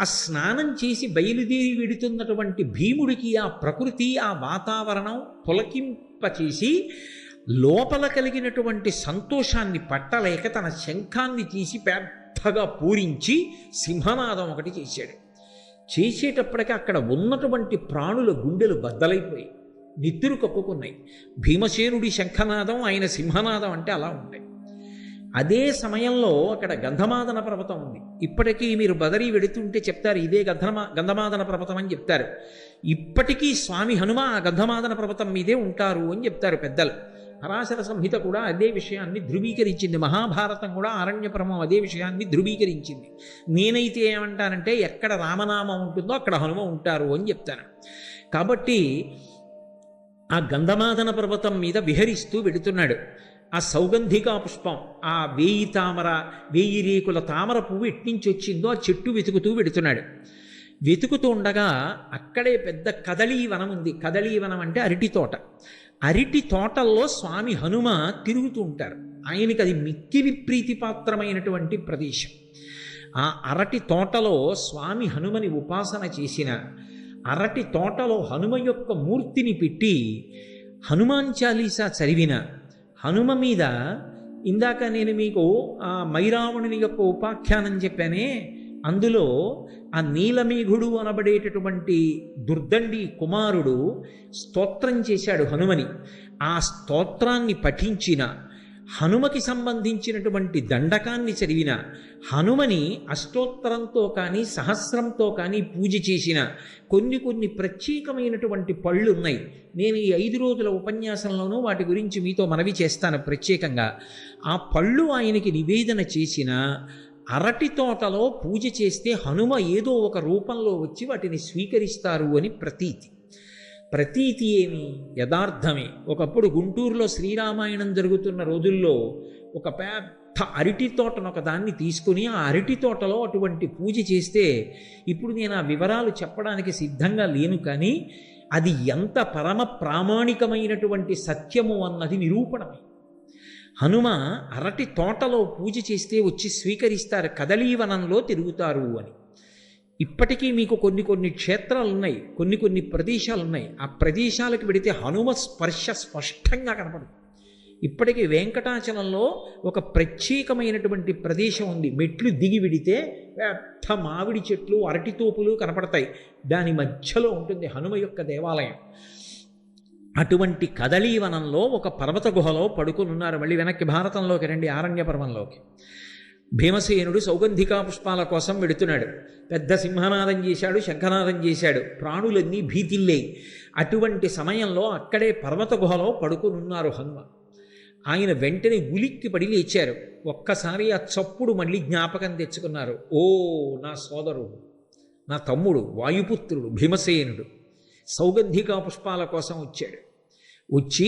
Speaker 1: ఆ స్నానం చేసి బయలుదేరి వెడుతున్నటువంటి భీముడికి ఆ ప్రకృతి, ఆ వాతావరణం పులకింపచేసి లోపల కలిగినటువంటి సంతోషాన్ని పట్టలేక తన శంఖాన్ని తీసి పెద్దగా పూరించి సింహనాదం ఒకటి చేశాడు. చేసేటప్పటికీ అక్కడ ఉన్నటువంటి ప్రాణుల గుండెలు బద్దలైపోయి నెత్తురు కక్కుకున్నాయి. భీమసేనుడి శంఖనాదం, ఆయన సింహనాదం అంటే అలా ఉంటాయి. అదే సమయంలో అక్కడ గంధమాదన పర్వతం ఉంది. ఇప్పటికీ మీరు బదరీ వెడుతుంటే చెప్తారు ఇదే గంధమాదన పర్వతం అని చెప్తారు. ఇప్పటికీ స్వామి హనుమ ఆ గంధమాదన పర్వతం మీదే ఉంటారు అని చెప్తారు పెద్దలు. పరాశర సంహిత కూడా అదే విషయాన్ని ధృవీకరించింది. మహాభారతం కూడా ఆరణ్యపర్వం అదే విషయాన్ని ధృవీకరించింది. నేనైతే ఏమంటానంటే ఎక్కడ రామనామం ఉంటుందో అక్కడ హనుమ ఉంటారు అని చెప్తాను. కాబట్టి ఆ గంధమాదన పర్వతం మీద విహరిస్తూ వెడుతున్నాడు. ఆ సౌగంధికా పుష్పం, ఆ 1000 రేకుల తామర పువ్వు ఎట్నుంచి వచ్చిందో ఆ చెట్టు వెతుకుతూ వెడుతున్నాడు. వెతుకుతూ ఉండగా అక్కడే పెద్ద కదళీవనం ఉంది. కదళీవనం అంటే అరటి తోట. అరటి తోటల్లో స్వామి హనుమ తిరుగుతూ ఉంటారు. ఆయనకి అది మిక్కిలి ప్రీతిపాత్రమైనటువంటి ప్రదేశం. ఆ అరటి తోటలో స్వామి హనుమని ఉపాసన చేసిన, అరటి తోటలో హనుమ యొక్క మూర్తిని పెట్టి హనుమాన్ చాలీసా చదివిన, హనుమ మీద ఇందాక నేను మీకు ఆ మైరావణుని యొక్క ఉపాఖ్యానం చెప్పానే, అందులో ఆ నీలమేఘుడు అనబడేటటువంటి దుర్దండి కుమారుడు స్తోత్రం చేశాడు హనుమని. ఆ స్తోత్రాన్ని పఠించిన, హనుమకి సంబంధించినటువంటి దండకాన్ని చదివిన, హనుమని అష్టోత్తరంతో కానీ సహస్రంతో కానీ పూజ చేసిన కొన్ని ప్రత్యేకమైనటువంటి పళ్ళు ఉన్నాయి. నేను ఈ 5 రోజుల ఉపన్యాసంలోనూ వాటి గురించి మీతో మనవి చేస్తాను ప్రత్యేకంగా. ఆ పళ్ళు ఆయనకి నివేదన చేసిన, అరటి తోటలో పూజ చేస్తే హనుమ ఏదో ఒక రూపంలో వచ్చి వాటిని స్వీకరిస్తారు అని ప్రతీతి. ప్రతీతి ఏమి, యథార్థమే. ఒకప్పుడు గుంటూరులో శ్రీరామాయణం జరుగుతున్న రోజుల్లో ఒక పెద్ద అరటి తోటను ఒక దాన్ని తీసుకుని ఆ అరటి తోటలో అటువంటి పూజ చేస్తే, ఇప్పుడు నేను ఆ వివరాలు చెప్పడానికి సిద్ధంగా లేను, కానీ అది ఎంత పరమ ప్రామాణికమైనటువంటి సత్యము అన్నది నిరూపణమే. హనుమ అరటి తోటలో పూజ చేస్తే వచ్చి స్వీకరిస్తారు, కదలీవనంలో తిరుగుతారు అని. ఇప్పటికీ మీకు కొన్ని క్షేత్రాలు ఉన్నాయి, కొన్ని ప్రదేశాలు ఉన్నాయి. ఆ ప్రదేశాలకు వెడితే హనుమ స్పర్శ స్పష్టంగా కనపడుతుంది. ఇప్పటికీ వెంకటాచలంలో ఒక ప్రత్యేకమైనటువంటి ప్రదేశం ఉంది. మెట్లు దిగి విడితే పెద్ద మామిడి చెట్లు, అరటి తోపులు కనపడతాయి. దాని మధ్యలో ఉంటుంది హనుమ యొక్క దేవాలయం. అటువంటి కదలీవనంలో ఒక పర్వత గుహలో పడుకుని ఉన్నారు. మళ్ళీ వెనక్కి భారతంలోకి రండి, ఆరణ్య పర్వంలోకి. భీమసేనుడు సౌగంధికా పుష్పాల కోసం వెడుతున్నాడు. పెద్ద సింహనాదం చేశాడు, శంఖనాదం చేశాడు, ప్రాణులన్నీ భీతిల్లేయి. అటువంటి సమయంలో అక్కడే పర్వత గుహలో పడుకునున్నారు హనుమ. ఆయన వెంటనే ఉలిక్కి పడి లేచారు. ఒక్కసారి ఆ చప్పుడు మళ్ళీ జ్ఞాపకం తెచ్చుకున్నారు. ఓ నా సోదరుడు, నా తమ్ముడు, వాయుపుత్రుడు భీమసేనుడు సౌగంధికా పుష్పాల కోసం వచ్చాడు. వచ్చి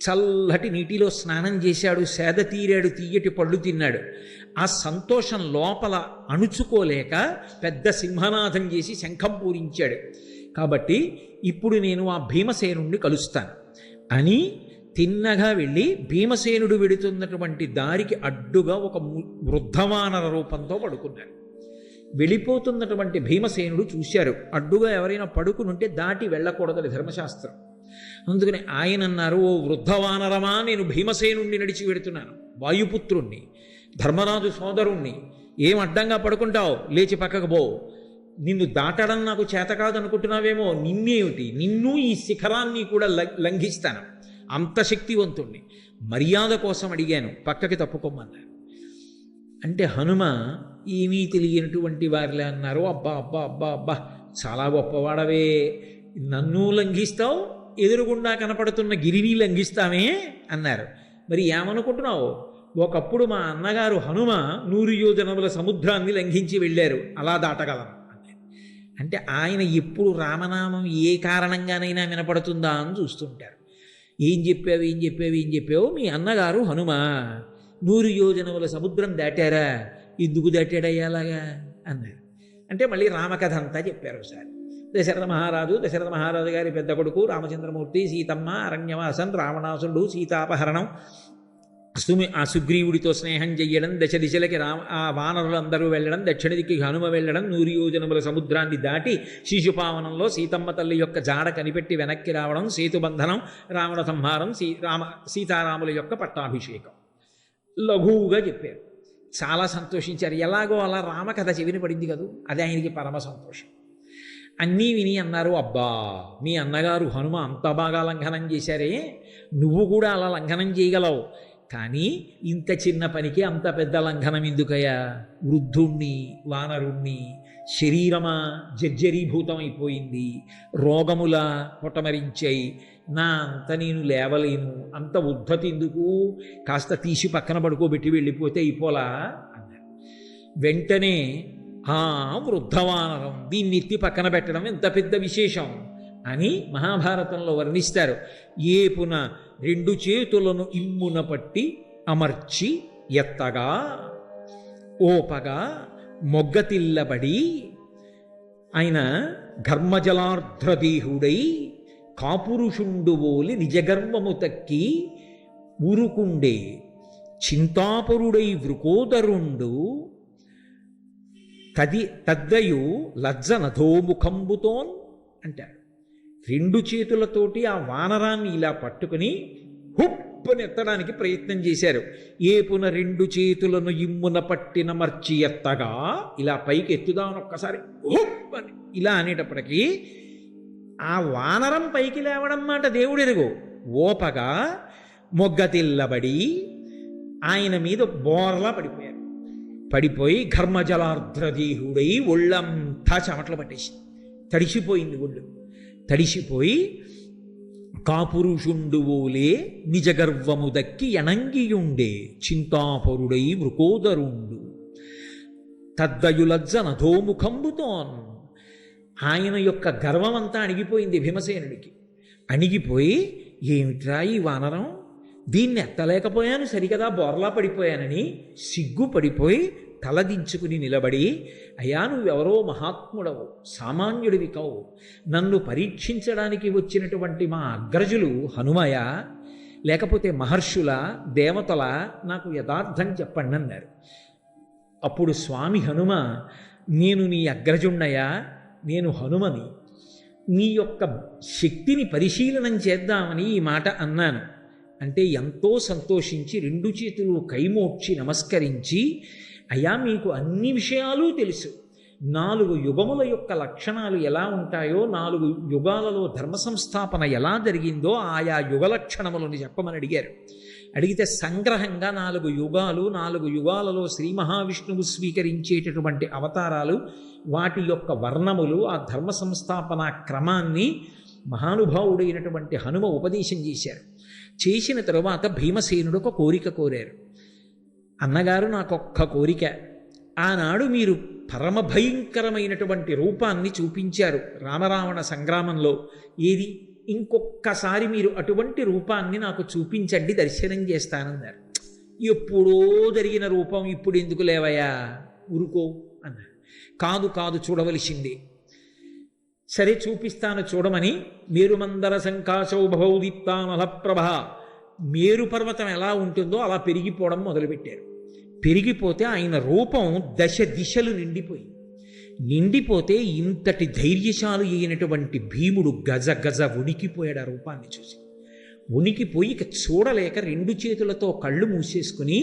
Speaker 1: చల్లటి నీటిలో స్నానం చేశాడు, సేద తీరాడు, తీయటి పళ్ళు తిన్నాడు. ఆ సంతోషం లోపల అణుచుకోలేక పెద్ద సింహనాథం చేసి శంఖం పూరించాడు. కాబట్టి ఇప్పుడు నేను ఆ భీమసేనుణ్ణి కలుస్తాను అని తిన్నగా వెళ్ళి భీమసేనుడు వెడుతున్నటువంటి దారికి అడ్డుగా ఒక వృద్ధవానర రూపంతో పడుకున్నాడు. వెళ్ళిపోతున్నటువంటి భీమసేనుడు చూశారు, అడ్డుగా ఎవరైనా పడుకునుంటే దాటి వెళ్ళకూడదని ధర్మశాస్త్రం. అందుకని ఆయన అన్నారు, ఓ వృద్ధవానరమా, నేను భీమసేనుణ్ణి నడిచి వెడుతున్నాను, వాయుపుత్రుణ్ణి, ధర్మరాజు సోదరుణ్ణి. ఏం అడ్డంగా పడుకుంటావు, లేచి పక్కకు పో. నిన్ను దాటడం నాకు చేత కాదు అనుకుంటున్నావేమో, నిన్నేమిటి, నిన్ను ఈ శిఖరాన్ని కూడా లంఘిస్తాను, అంత శక్తివంతుణ్ణి. మర్యాద కోసం అడిగాను, పక్కకి తప్పుకోమన్నారు. అంటే హనుమ ఏమీ తెలియనటువంటి వారిలే అన్నారు, అబ్బా అబ్బా అబ్బా అబ్బా, చాలా గొప్పవాడవే, నన్ను లంఘిస్తావు, ఎదురుగుండా కనపడుతున్న గిరిని లంఘిస్తామే అన్నారు. మరి ఏమనుకుంటున్నావు, ఒకప్పుడు మా అన్నగారు హనుమ 100 యోజనముల సముద్రాన్ని లంఘించి వెళ్ళారు, అలా దాటగలను అన్నారు. అంటే ఆయన ఎప్పుడు రామనామం ఏ కారణంగానైనా వినపడుతుందా అని చూస్తుంటారు. ఏం చెప్పావు, మీ అన్నగారు హనుమ 100 యోజనముల సముద్రం దాటారా, ఎందుకు దాటాడయ్యా అలాగా అన్నారు. అంటే మళ్ళీ రామకథ అంతా చెప్పారు ఒకసారి. దశరథ మహారాజు గారి పెద్ద కొడుకు రామచంద్రమూర్తి, సీతమ్మ, అరణ్యవాసం, రావణాసురుడు, సీతాపహరణం, ఆ సుగ్రీవుడితో స్నేహం చెయ్యడం, దశ దిశలకి ఆ వానరులందరూ వెళ్ళడం, దక్షిణ దిక్కి హనుమ వెళ్ళడం, 100 యోజనముల సముద్రాన్ని దాటి శిశుపావనంలో సీతమ్మ తల్లి యొక్క జాడ కనిపెట్టి వెనక్కి రావడం, సేతుబంధనం, రావణ సంహారం, సీతారాముల యొక్క పట్టాభిషేకం లఘువుగా చెప్పారు. చాలా సంతోషించారు. ఎలాగో అలా రామకథ చెవిన పడింది కదూ, అది ఆయనకి పరమ సంతోషం. అన్నీ విని అన్నారు, అబ్బా, మీ అన్నగారు హనుమ అంత బాగా లంఘనం చేశారే, నువ్వు కూడా అలా లంఘనం చేయగలవు, కానీ ఇంత చిన్న పనికి అంత పెద్ద లంఘనం ఎందుకయ్యా? వృద్ధుణ్ణి, వానరుణ్ణి, శరీరమా జర్జరీభూతం అయిపోయింది, రోగములా పొటమరించాయి, నా అంత నేను లేవలేను, అంత ఉద్ధతి ఎందుకు, కాస్త తీసి పక్కన పడుకోబెట్టి వెళ్ళిపోతే అయిపోలా అన్నారు. వెంటనే వృద్ధవానరం, దీన్ని ఎత్తి పక్కన పెట్టడం ఎంత పెద్ద విశేషం అని మహాభారతంలో వర్ణిస్తారు. ఏపున 2 చేతులను ఇమ్మున పట్టి అమర్చి ఎత్తగా ఓపగా మొగ్గతిల్లబడి ఆయన ఘర్మజలార్ధ్రదేహుడై కాపురుషుండువోలి నిజగర్వము తక్కి ఊరుకుండే చింతాపరుడై వృకోదరుండు తద్దయు లజ్జ నధోముఖంబుతోన్ అంటారు. 2 చేతులతోటి ఆ వానరాన్ని ఇలా పట్టుకుని హుప్పని ఎత్తడానికి ప్రయత్నం చేశారు. ఏపున 2 చేతులను ఇమ్మున పట్టిన మర్చి ఎత్తగా, ఇలా పైకి ఎత్తుదామని ఒక్కసారి హుప్పని ఇలా అనేటప్పటికీ ఆ వానరం పైకి లేవడం మాట దేవుడెరుగు. ఓపగా మొగ్గతిల్లబడి ఆయన మీద బోర్లా పడిపోయారు. పడిపోయి ఘర్మజలార్ధ్రదేహుడై ఒళ్ళంతా చెమటలు పట్టేసి తడిసిపోయింది. ఒళ్ళు తడిసిపోయి కాపురుషుండువోలే నిజగర్వము దక్కి ఎణంగియుండే చింతాపరుడై వృకోదరుండు తద్దయులజ్జ నధోముఖంబుతోన్. ఆయన యొక్క గర్వమంతా అణిగిపోయింది భీమసేనుడికి. అణిగిపోయి ఏమిట్రా ఈ వానరం, దీన్ని ఎత్తలేకపోయాను సరికదా, బోర్లా పడిపోయానని సిగ్గుపడిపోయి తలదించుకుని నిలబడి, అయ్యా నువ్వెవరో మహాత్ముడవు, సామాన్యుడివి కావు, నన్ను పరీక్షించడానికి వచ్చినటువంటి మా అగ్రజులు హనుమయ లేకపోతే మహర్షుల దేవతల, నాకు యథార్థం చెప్పండి అన్నారు. అప్పుడు స్వామి హనుమ, నేను నీ అగ్రజున్నయా, నేను హనుమని, నీ యొక్క శక్తిని పరిశీలనం చేద్దామని ఈ మాట అన్నాను అంటే ఎంతో సంతోషించి 2 చేతులు కైమోడ్చి నమస్కరించి, అయ్యా మీకు అన్ని విషయాలు తెలుసు, 4 యుగముల యొక్క లక్షణాలు ఎలా ఉంటాయో, 4 యుగాలలో ధర్మ సంస్థాపన ఎలా జరిగిందో ఆయా యుగ లక్షణములను చెప్పమని అడిగారు. అడిగితే సంగ్రహంగా 4 యుగాలు, 4 యుగాలలో శ్రీ మహావిష్ణువు స్వీకరించేటటువంటి అవతారాలు, వాటి యొక్క వర్ణములు, ఆ ధర్మ సంస్థాపన క్రమాన్ని మహానుభావుడైనటువంటి హనుమ ఉపదేశం చేశారు. చేసిన తరువాత భీమసేనుడు ఒక కోరిక కోరారు. అన్నగారు నాకొక్క కోరిక, ఆనాడు మీరు పరమ భయంకరమైనటువంటి రూపాన్ని చూపించారు రామరావణ సంగ్రామంలో, ఏది ఇంకొక్కసారి మీరు అటువంటి రూపాన్ని నాకు చూపించండి, దర్శనం చేస్తానన్నారు. ఎప్పుడో జరిగిన రూపం ఇప్పుడు ఎందుకు లేవయా, ఊరుకో అన్నారు. కాదు కాదు చూడవలసిందే. సరే చూపిస్తాను చూడమని మేరుమందర శంఖాశౌభౌ దీప్తానలప్రభ, మేరు పర్వతం ఎలా ఉంటుందో అలా పెరిగిపోవడం మొదలుపెట్టారు. పెరిగిపోతే ఆయన రూపం 10 దిశలు నిండిపోతే ఇంతటి ధైర్యశాలి అయినటువంటి భీముడు గజ గజ వణికిపోయాడు. ఆ రూపాన్ని చూసి వణికిపోయి ఇక చూడలేక 2 చేతులతో కళ్ళు మూసేసుకుని,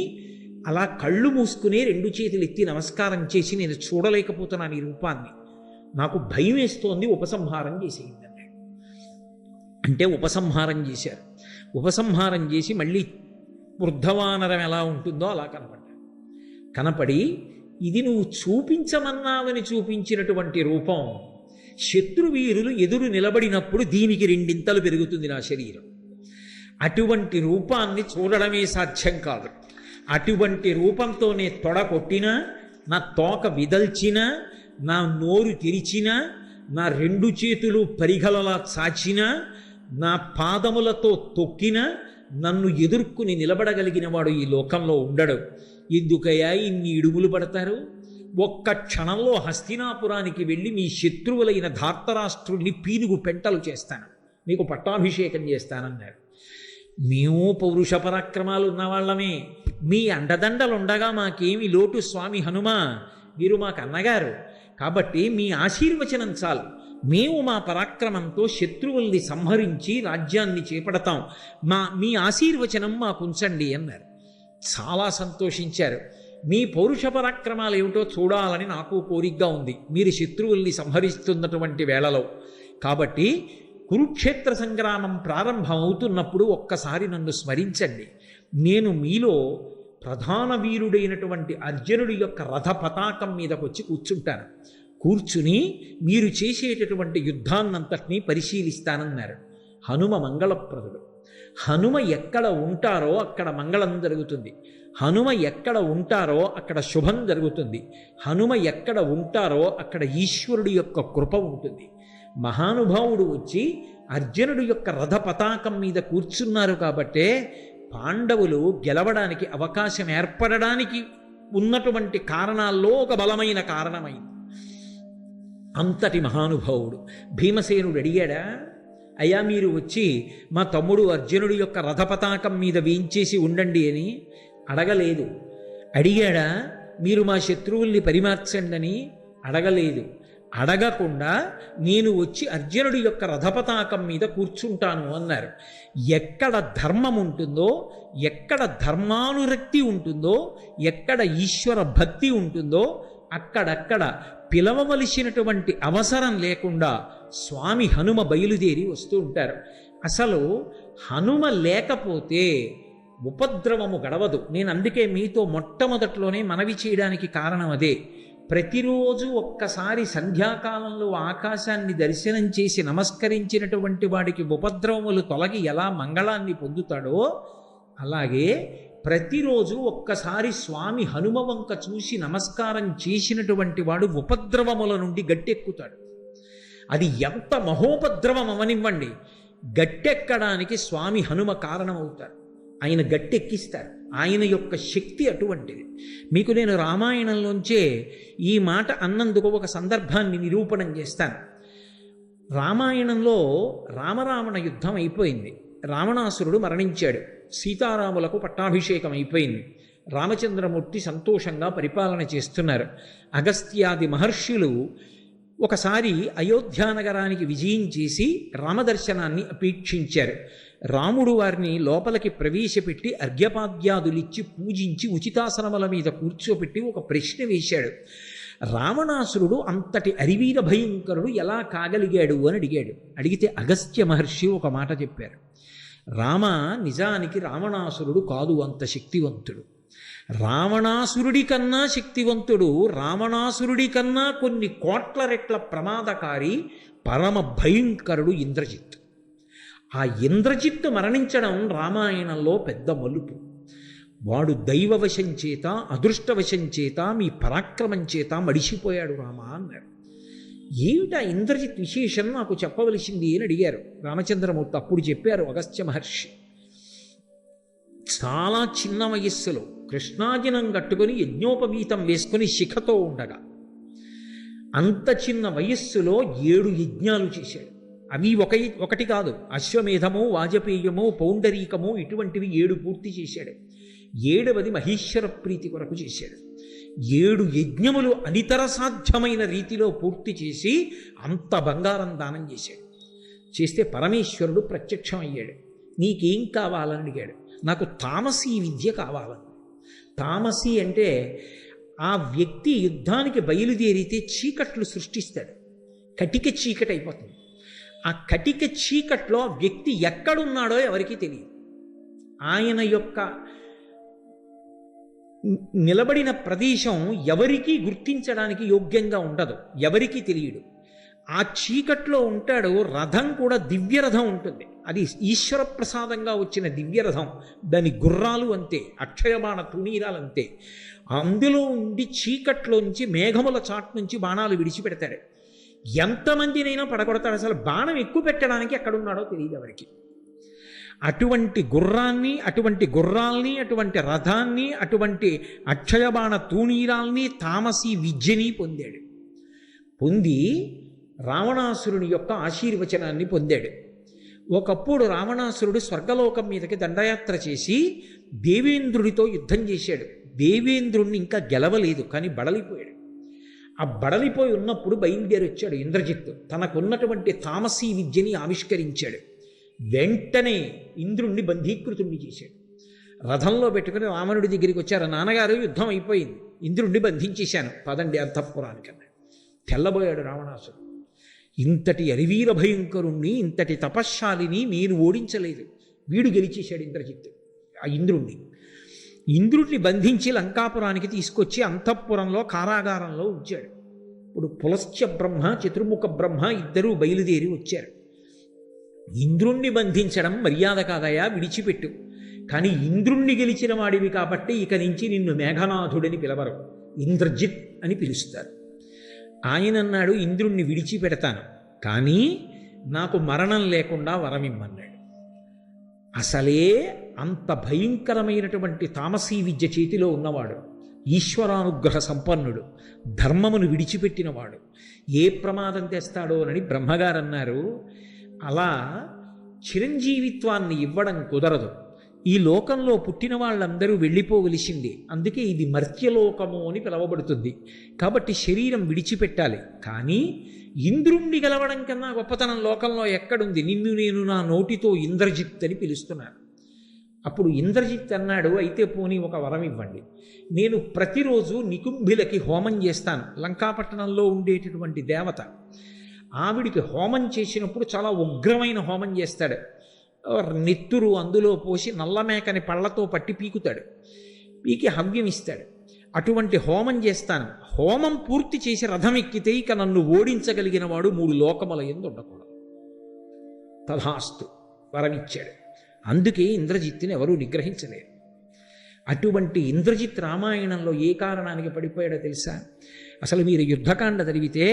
Speaker 1: అలా కళ్ళు మూసుకుని 2 చేతులు ఎత్తి నమస్కారం చేసి, నేను చూడలేకపోతున్నాను ఈ రూపాన్ని, నాకు భయం వేస్తోంది, ఉపసంహారం చేసేయండి అన్నాడు. అంటే ఉపసంహారం చేశారు. ఉపసంహారం చేసి మళ్ళీ వృద్ధవానరం ఎలా ఉంటుందో అలా కనపడి, ఇది నువ్వు చూపించమన్నావని చూపించినటువంటి రూపం, శత్రువీరులు ఎదురు నిలబడినప్పుడు దీనికి 2 ఇంతలు పెరుగుతుంది నా శరీరం. అటువంటి రూపాన్ని చూడడమే సాధ్యం కాదు. అటువంటి రూపంతోనే తొడ కొట్టినా, నా తోక విదల్చినా, నా నోరు తెరిచినా, నా 2 చేతులు పరిగలలా చాచినా, నా పాదములతో తొక్కినా నన్ను ఎదుర్కొని నిలబడగలిగిన వాడు ఈ లోకంలో ఉండడు. ఎందుకయ్యా ఇన్ని ఇడుములు పడతారు? ఒక్క క్షణంలో హస్తినాపురానికి వెళ్ళి మీ శత్రువులైన ధార్తరాష్ట్రుల్ని పీనుగు పెంటలు చేస్తాను, మీకు పట్టాభిషేకం చేస్తానన్నారు. మేము పౌరుష పరాక్రమాలు ఉన్నవాళ్ళమే, మీ అండదండలుండగా మాకేమి లోటు స్వామి హనుమ, మీరు మాకు అన్నగారు కాబట్టి మీ ఆశీర్వచనం చాలు, మేము మా పరాక్రమంతో శత్రువుల్ని సంహరించి రాజ్యాన్ని చేపడతాం, మీ ఆశీర్వచనం మాకుంచండి అన్నారు. చాలా సంతోషించారు. మీ పౌరుష పరాక్రమాలు ఏమిటో చూడాలని నాకు కోరికగా ఉంది మీరు శత్రువుల్ని సంహరిస్తున్నటువంటి వేళలో. కాబట్టి కురుక్షేత్ర సంగ్రామం ప్రారంభం అవుతున్నప్పుడు ఒక్కసారి నన్ను స్మరించండి, నేను మీలో ప్రధాన వీరుడైనటువంటి అర్జునుడి యొక్క రథ పతాకం మీదకి వచ్చి కూర్చుంటాను, కూర్చుని మీరు చేసేటటువంటి యుద్ధాన్నంతటినీ పరిశీలిస్తానన్నారు. హనుమ మంగళప్రదుడు. హనుమ ఎక్కడ ఉంటారో అక్కడ మంగళం జరుగుతుంది. హనుమ ఎక్కడ ఉంటారో అక్కడ శుభం జరుగుతుంది. హనుమ ఎక్కడ ఉంటారో అక్కడ ఈశ్వరుడి యొక్క కృప ఉంటుంది. మహానుభావుడు వచ్చి అర్జునుడి యొక్క రథ పతాకం మీద కూర్చున్నారు కాబట్టే పాండవులు గెలవడానికి అవకాశం ఏర్పడడానికి ఉన్నటువంటి కారణాల్లో ఒక బలమైన కారణమైంది. అంతటి మహానుభావుడు. భీమసేనుడు అడిగాడా, అయ్యా మీరు వచ్చి మా తమ్ముడు అర్జునుడి యొక్క రథపతాకం మీద వేయించేసి ఉండండి అని అడగలేదు. అడిగాడా, మీరు మా శత్రువుల్ని పరిమార్చండి అని అడగలేదు. అడగకుండా నేను వచ్చి అర్జునుడి యొక్క రథపతాకం మీద కూర్చుంటాను అన్నారు. ఎక్కడ ధర్మం ఉంటుందో, ఎక్కడ ధర్మానురక్తి ఉంటుందో, ఎక్కడ ఈశ్వర భక్తి ఉంటుందో అక్కడక్కడ పిలవవలసినటువంటి అవసరం లేకుండా స్వామి హనుమ బయలుదేరి వస్తూ ఉంటారు. అసలు హనుమ లేకపోతే ఉపద్రవము గడవదు. నేను అందుకే మీతో మొట్టమొదట్లోనే మనవి చేయడానికి కారణం అదే. ప్రతిరోజు ఒక్కసారి సంధ్యాకాలంలో ఆకాశాన్ని దర్శనం చేసి నమస్కరించినటువంటి వాడికి ఉపద్రవములు తొలగి ఎలా మంగళాన్ని పొందుతాడో, అలాగే ప్రతిరోజు ఒక్కసారి స్వామి హనుమ వంక చూసి నమస్కారం చేసినటువంటి వాడు ఉపద్రవముల నుండి గట్టెక్కుతాడు. అది ఎంత మహోపద్రవం అవనివ్వండి, గట్టెక్కడానికి స్వామి హనుమ కారణమవుతారు. ఆయన గట్టెక్కిస్తారు. ఆయన యొక్క శక్తి అటువంటిది. మీకు నేను రామాయణంలోంచే ఈ మాట అన్నందుకు ఒక సందర్భాన్ని నిరూపణం చేస్తాను. రామాయణంలో రామరావణ యుద్ధం అయిపోయింది. రావణాసురుడు మరణించాడు. సీతారాములకు పట్టాభిషేకం అయిపోయింది. రామచంద్రమూర్తి సంతోషంగా పరిపాలన చేస్తున్నారు. అగస్త్యాది మహర్షులు ఒకసారి అయోధ్యానగరానికి విజయం చేసి రామదర్శనాన్ని అపేక్షించారు. రాముడు వారిని లోపలికి ప్రవేశపెట్టి అర్ఘ్యపాద్యాదులిచ్చి పూజించి ఉచితాసనముల మీద కూర్చోపెట్టి ఒక ప్రశ్న వేశాడు. రావణాసురుడు అంతటి అరివీర భయంకరుడు ఎలా కాగలిగాడు అని అడిగాడు. అడిగితే అగస్త్య మహర్షి ఒక మాట చెప్పారు. రామ, నిజానికి రావణాసురుడు కాదు అంత శక్తివంతుడు. రావణాసురుడి కన్నా శక్తివంతుడు, రావణాసురుడి కన్నా కొన్ని కోట్ల రెట్ల ప్రమాదకారి, పరమ భయంకరుడు ఇంద్రజిత్తు. ఆ ఇంద్రజిత్తు మరణించడం రామాయణంలో పెద్ద మలుపు. వాడు దైవవశం చేత, అదృష్టవశం చేత, మీ పరాక్రమం చేత మడిసిపోయాడు రామ అన్నాడు. ఏమిటా ఇంద్రజిత్ విశేషం నాకు చెప్పవలసింది అని అడిగారు రామచంద్రమూర్తి. అప్పుడు చెప్పారు అగస్త్య మహర్షి. చాలా చిన్న వయస్సులో కృష్ణాజినం కట్టుకొని యజ్ఞోపవీతం వేసుకుని శిఖతో ఉండగా, అంత చిన్న వయస్సులో 7 యజ్ఞాలు చేశాడు. అవి ఒకటి కాదు, అశ్వమేధము, వాజపేయము, పౌండరీకము, ఇటువంటివి 7 పూర్తి చేశాడు. 7వది మహేశ్వర ప్రీతి కొరకు చేశాడు. 7 యజ్ఞములు అనితర సాధ్యమైన రీతిలో పూర్తి చేసి అంత బంగారం దానం చేశాడు. చేస్తే పరమేశ్వరుడు ప్రత్యక్షం అయ్యాడు. నీకేం కావాలని అడిగాడు. నాకు తామసీ విద్య కావాలని. తామసీ అంటే ఆ వ్యక్తి యుద్ధానికి బయలుదేరితే చీకట్లు సృష్టిస్తాడు. కటిక చీకటి అయిపోతుంది. ఆ కటిక చీకట్లో వ్యక్తి ఎక్కడున్నాడో ఎవరికీ తెలియదు. ఆయన యొక్క నిలబడిన ప్రదేశం ఎవరికీ గుర్తించడానికి యోగ్యంగా ఉండదు, ఎవరికీ తెలియడు. ఆ చీకట్లో ఉంటాడు. రథం కూడా దివ్యరథం ఉంటుంది. అది ఈశ్వర ప్రసాదంగా వచ్చిన దివ్యరథం. దాని గుర్రాలు అంతే, అక్షయబాణ తూణీరాలు అంతే. అందులో ఉండి చీకట్లోంచి మేఘముల చాటు నుంచి బాణాలు విడిచిపెడతాడు. ఎంతమందినైనా పడగొడతాడు. అసలు బాణం ఎక్కువ పెట్టడానికి ఎక్కడున్నాడో తెలియదు ఎవరికి. అటువంటి గుర్రాన్ని, అటువంటి గుర్రాల్ని, అటువంటి రథాన్ని, అటువంటి అక్షయబాణ తూణీరాల్ని, తామసీ విద్యని పొందాడు. పొంది రావణాసురుని యొక్క ఆశీర్వచనాన్ని పొందాడు. ఒకప్పుడు రావణాసురుడు స్వర్గలోకం మీదకి దండయాత్ర చేసి దేవేంద్రుడితో యుద్ధం చేశాడు. దేవేంద్రుణ్ణి ఇంకా గెలవలేదు, కానీ బడలిపోయాడు. ఆ బడలిపోయి ఉన్నప్పుడు బయలుదేరి వచ్చాడు ఇంద్రజిత్తు. తనకున్నటువంటి తామసీ విద్యని ఆవిష్కరించాడు. వెంటనే ఇంద్రుణ్ణి బంధీకృతుణ్ణి చేశాడు. రథంలో పెట్టుకుని రావణుడి దగ్గరికి వచ్చారు. నాన్నగారు, యుద్ధం అయిపోయింది, ఇంద్రుణ్ణి బంధించేశాను, పదండి అంతఃపురానికన్నా. తెల్లబోయాడు రావణాసురుడు. ఇంతటి అరివీర భయంకరుణ్ణి, ఇంతటి తపశ్శాలిని మీరు ఓడించలేదు. వీడు గెలిచేశాడు ఇంద్రజిత్తు ఆ ఇంద్రుణ్ణి. ఇంద్రుడిని బంధించి లంకాపురానికి తీసుకొచ్చి అంతఃపురంలో కారాగారంలో ఉంచాడు. ఇప్పుడు పులస్త్య బ్రహ్మ, చతుర్ముఖ బ్రహ్మ ఇద్దరూ బయలుదేరి వచ్చారు. ఇంద్రుణ్ణి బంధించడం మర్యాద కాదయా, విడిచిపెట్టు. కానీ ఇంద్రుణ్ణి గెలిచిన వాడివి కాబట్టి ఇక నుంచి నిన్ను మేఘనాథుడని పిలవరు, ఇంద్రజిత్ అని పిలుస్తారు. ఆయన అన్నాడు, ఇంద్రుణ్ణి విడిచిపెడతాను, కానీ నాకు మరణం లేకుండా వరమిమ్మన్నాడు. అసలే అంత భయంకరమైనటువంటి తామసీ విద్య చేతిలో ఉన్నవాడు, ఈశ్వరానుగ్రహ సంపన్నుడు, ధర్మమును విడిచిపెట్టినవాడు ఏ ప్రమాదం తెస్తాడో అని బ్రహ్మగారు అన్నారు. అలా చిరంజీవిత్వాన్ని ఇవ్వడం కుదరదు. ఈ లోకంలో పుట్టిన వాళ్ళందరూ వెళ్ళిపోవలసింది. అందుకే ఇది మర్త్యలోకము అని పిలవబడుతుంది. కాబట్టి శరీరం విడిచిపెట్టాలి. కానీ ఇంద్రుణ్ణి గెలవడం కన్నా గొప్పతనం లోకంలో ఎక్కడుంది? నిన్ను నేను నా నోటితో ఇంద్రజిత్ అని పిలుస్తున్నాను. అప్పుడు ఇంద్రజిత్ అన్నాడు, అయితే పోనీ ఒక వరం ఇవ్వండి. నేను ప్రతిరోజు నికుంభిలకి హోమం చేస్తాను. లంకాపట్టణంలో ఉండేటటువంటి దేవత, ఆవిడికి హోమం చేసినప్పుడు చాలా ఉగ్రమైన హోమం చేస్తాడు. నెత్తురు అందులో పోసి నల్లమేకని పళ్ళతో పట్టి పీకుతాడు, పీకి హవ్యం ఇస్తాడు. అటువంటి హోమం చేస్తాను. హోమం పూర్తి చేసి రథం ఎక్కితే ఇక నన్ను ఓడించగలిగిన వాడు 3 లోకముల యందు ఉండకూడదు. తథాస్తు వరమిచ్చాడు. అందుకే ఇంద్రజిత్తుని ఎవరూ నిగ్రహించలేరు. అటువంటి ఇంద్రజిత్ రామాయణంలో ఏ కారణానికి పడిపోయాడో తెలుసా? అసలు మీరు యుద్ధకాండ చదివితే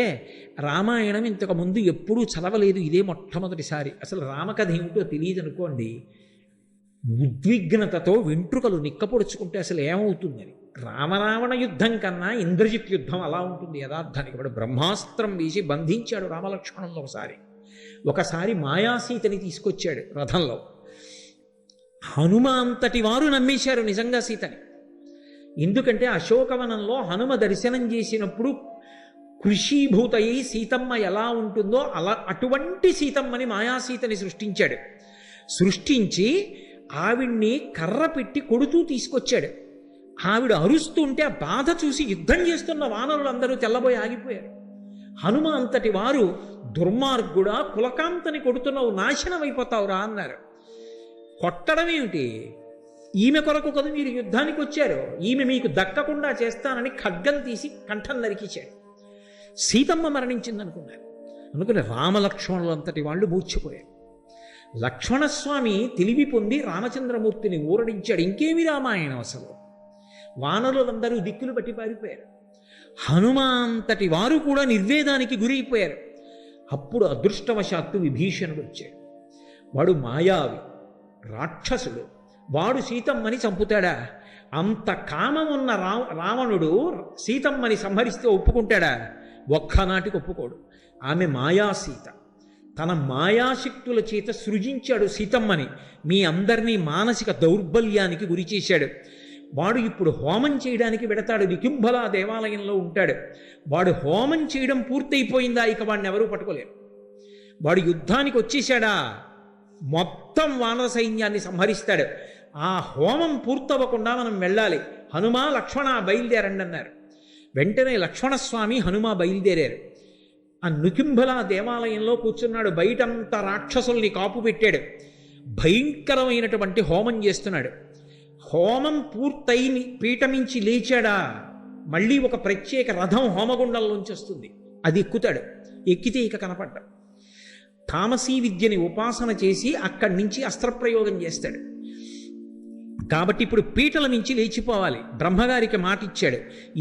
Speaker 1: రామాయణం ఇంతకుముందు ఎప్పుడూ చదవలేదు, ఇదే మొట్టమొదటిసారి. అసలు రామకథ ఏమిటో తెలియదు అనుకోండి, ఉద్విగ్నతతో వెంట్రుకలు నిక్కపొడుచుకుంటే అసలు ఏమవుతుందని. రామరావణ యుద్ధం కన్నా ఇంద్రజిత్ యుద్ధం అలా ఉంటుంది యథార్థానికి. వాడు బ్రహ్మాస్త్రం వేసి బంధించాడు రామలక్ష్మణంలో. ఒకసారి మాయాసీతని తీసుకొచ్చాడు రథంలో. హనుమ అంతటి వారు నమ్మేశారు నిజంగా సీతని. ఎందుకంటే అశోకవనంలో హనుమ దర్శనం చేసినప్పుడు కృషీభూతయి సీతమ్మ ఎలా ఉంటుందో అలా అటువంటి సీతమ్మని మాయాసీతని సృష్టించాడు. సృష్టించి ఆవిడ్ని కర్ర పెట్టి కొడుతూ తీసుకొచ్చాడు. ఆవిడ అరుస్తుంటే ఆ బాధ చూసి యుద్ధం చేస్తున్న వానరులందరూ తెల్లబోయి ఆగిపోయారు. హనుమ అంతటి వారు దుర్మార్గుడా, కులకాంతని కొడుతున్నావు, నాశనం అయిపోతావురా అన్నారు. కొట్టడం ఏమిటి? ఈమె కొరకు కదా మీరు యుద్ధానికి వచ్చారు, ఈమె మీకు దక్కకుండా చేస్తానని ఖడ్గం తీసి కంఠం నరికించాడు. సీతమ్మ మరణించిందనుకున్నారు. అనుకుని రామలక్ష్మణులు అంతటి వాళ్ళు మూర్చిపోయారు. లక్ష్మణస్వామి తెలివి పొంది రామచంద్రమూర్తిని ఊరడించాడు. ఇంకేమి రామాయణం అసలు. వానరులందరూ దిక్కులు పట్టి పారిపోయారు. హనుమంతటి వారు కూడా నిర్వేదానికి గురైపోయారు. అప్పుడు అదృష్టవశాత్తు విభీషణుడు వచ్చాడు. వాడు మాయావి, రాక్షసుడు. వాడు సీతమ్మని చంపుతాడా? అంత కామం ఉన్న రావణుడు సీతమ్మని సంహరిస్తే ఒప్పుకుంటాడా? ఒక్కనాటికి ఒప్పుకోడు. ఆమె మాయాసీత. తన మాయాశక్తుల చేత సృజించాడు సీతమ్మని. మీ అందరినీ మానసిక దౌర్బల్యానికి గురి చేశాడు. వాడు ఇప్పుడు హోమం చేయడానికి వెడతాడు. నికుంభలా దేవాలయంలో ఉంటాడు. వాడు హోమం చేయడం పూర్తయిపోయిందా, ఇక వాడిని ఎవరూ పట్టుకోలేరు. వాడు యుద్ధానికి వచ్చేసాడా, మొత్తం వానర సైన్యాన్ని సంహరిస్తాడు. ఆ హోమం పూర్తవ్వకుండా మనం వెళ్ళాలి. హనుమ, లక్ష్మణ బయలుదేరండి అన్నారు. వెంటనే లక్ష్మణస్వామి, హనుమ బయలుదేరారు. ఆ నికుంభలా దేవాలయంలో కూర్చున్నాడు. బయటంతా రాక్షసుల్ని కాపు పెట్టాడు. భయంకరమైనటువంటి హోమం చేస్తున్నాడు. హోమం పూర్తయి పీఠమించి లేచాడా, మళ్ళీ ఒక ప్రత్యేక రథం హోమగుండంలోంచి వస్తుంది. అది ఎక్కుతాడు. ఎక్కితే ఇక కనపడ్డా. తామసీ విద్యని ఉపాసన చేసి అక్కడి నుంచి అస్త్రప్రయోగం చేస్తాడు. కాబట్టి ఇప్పుడు పీటల నుంచి లేచిపోవాలి. బ్రహ్మగారికి మాట ఇచ్చాడు,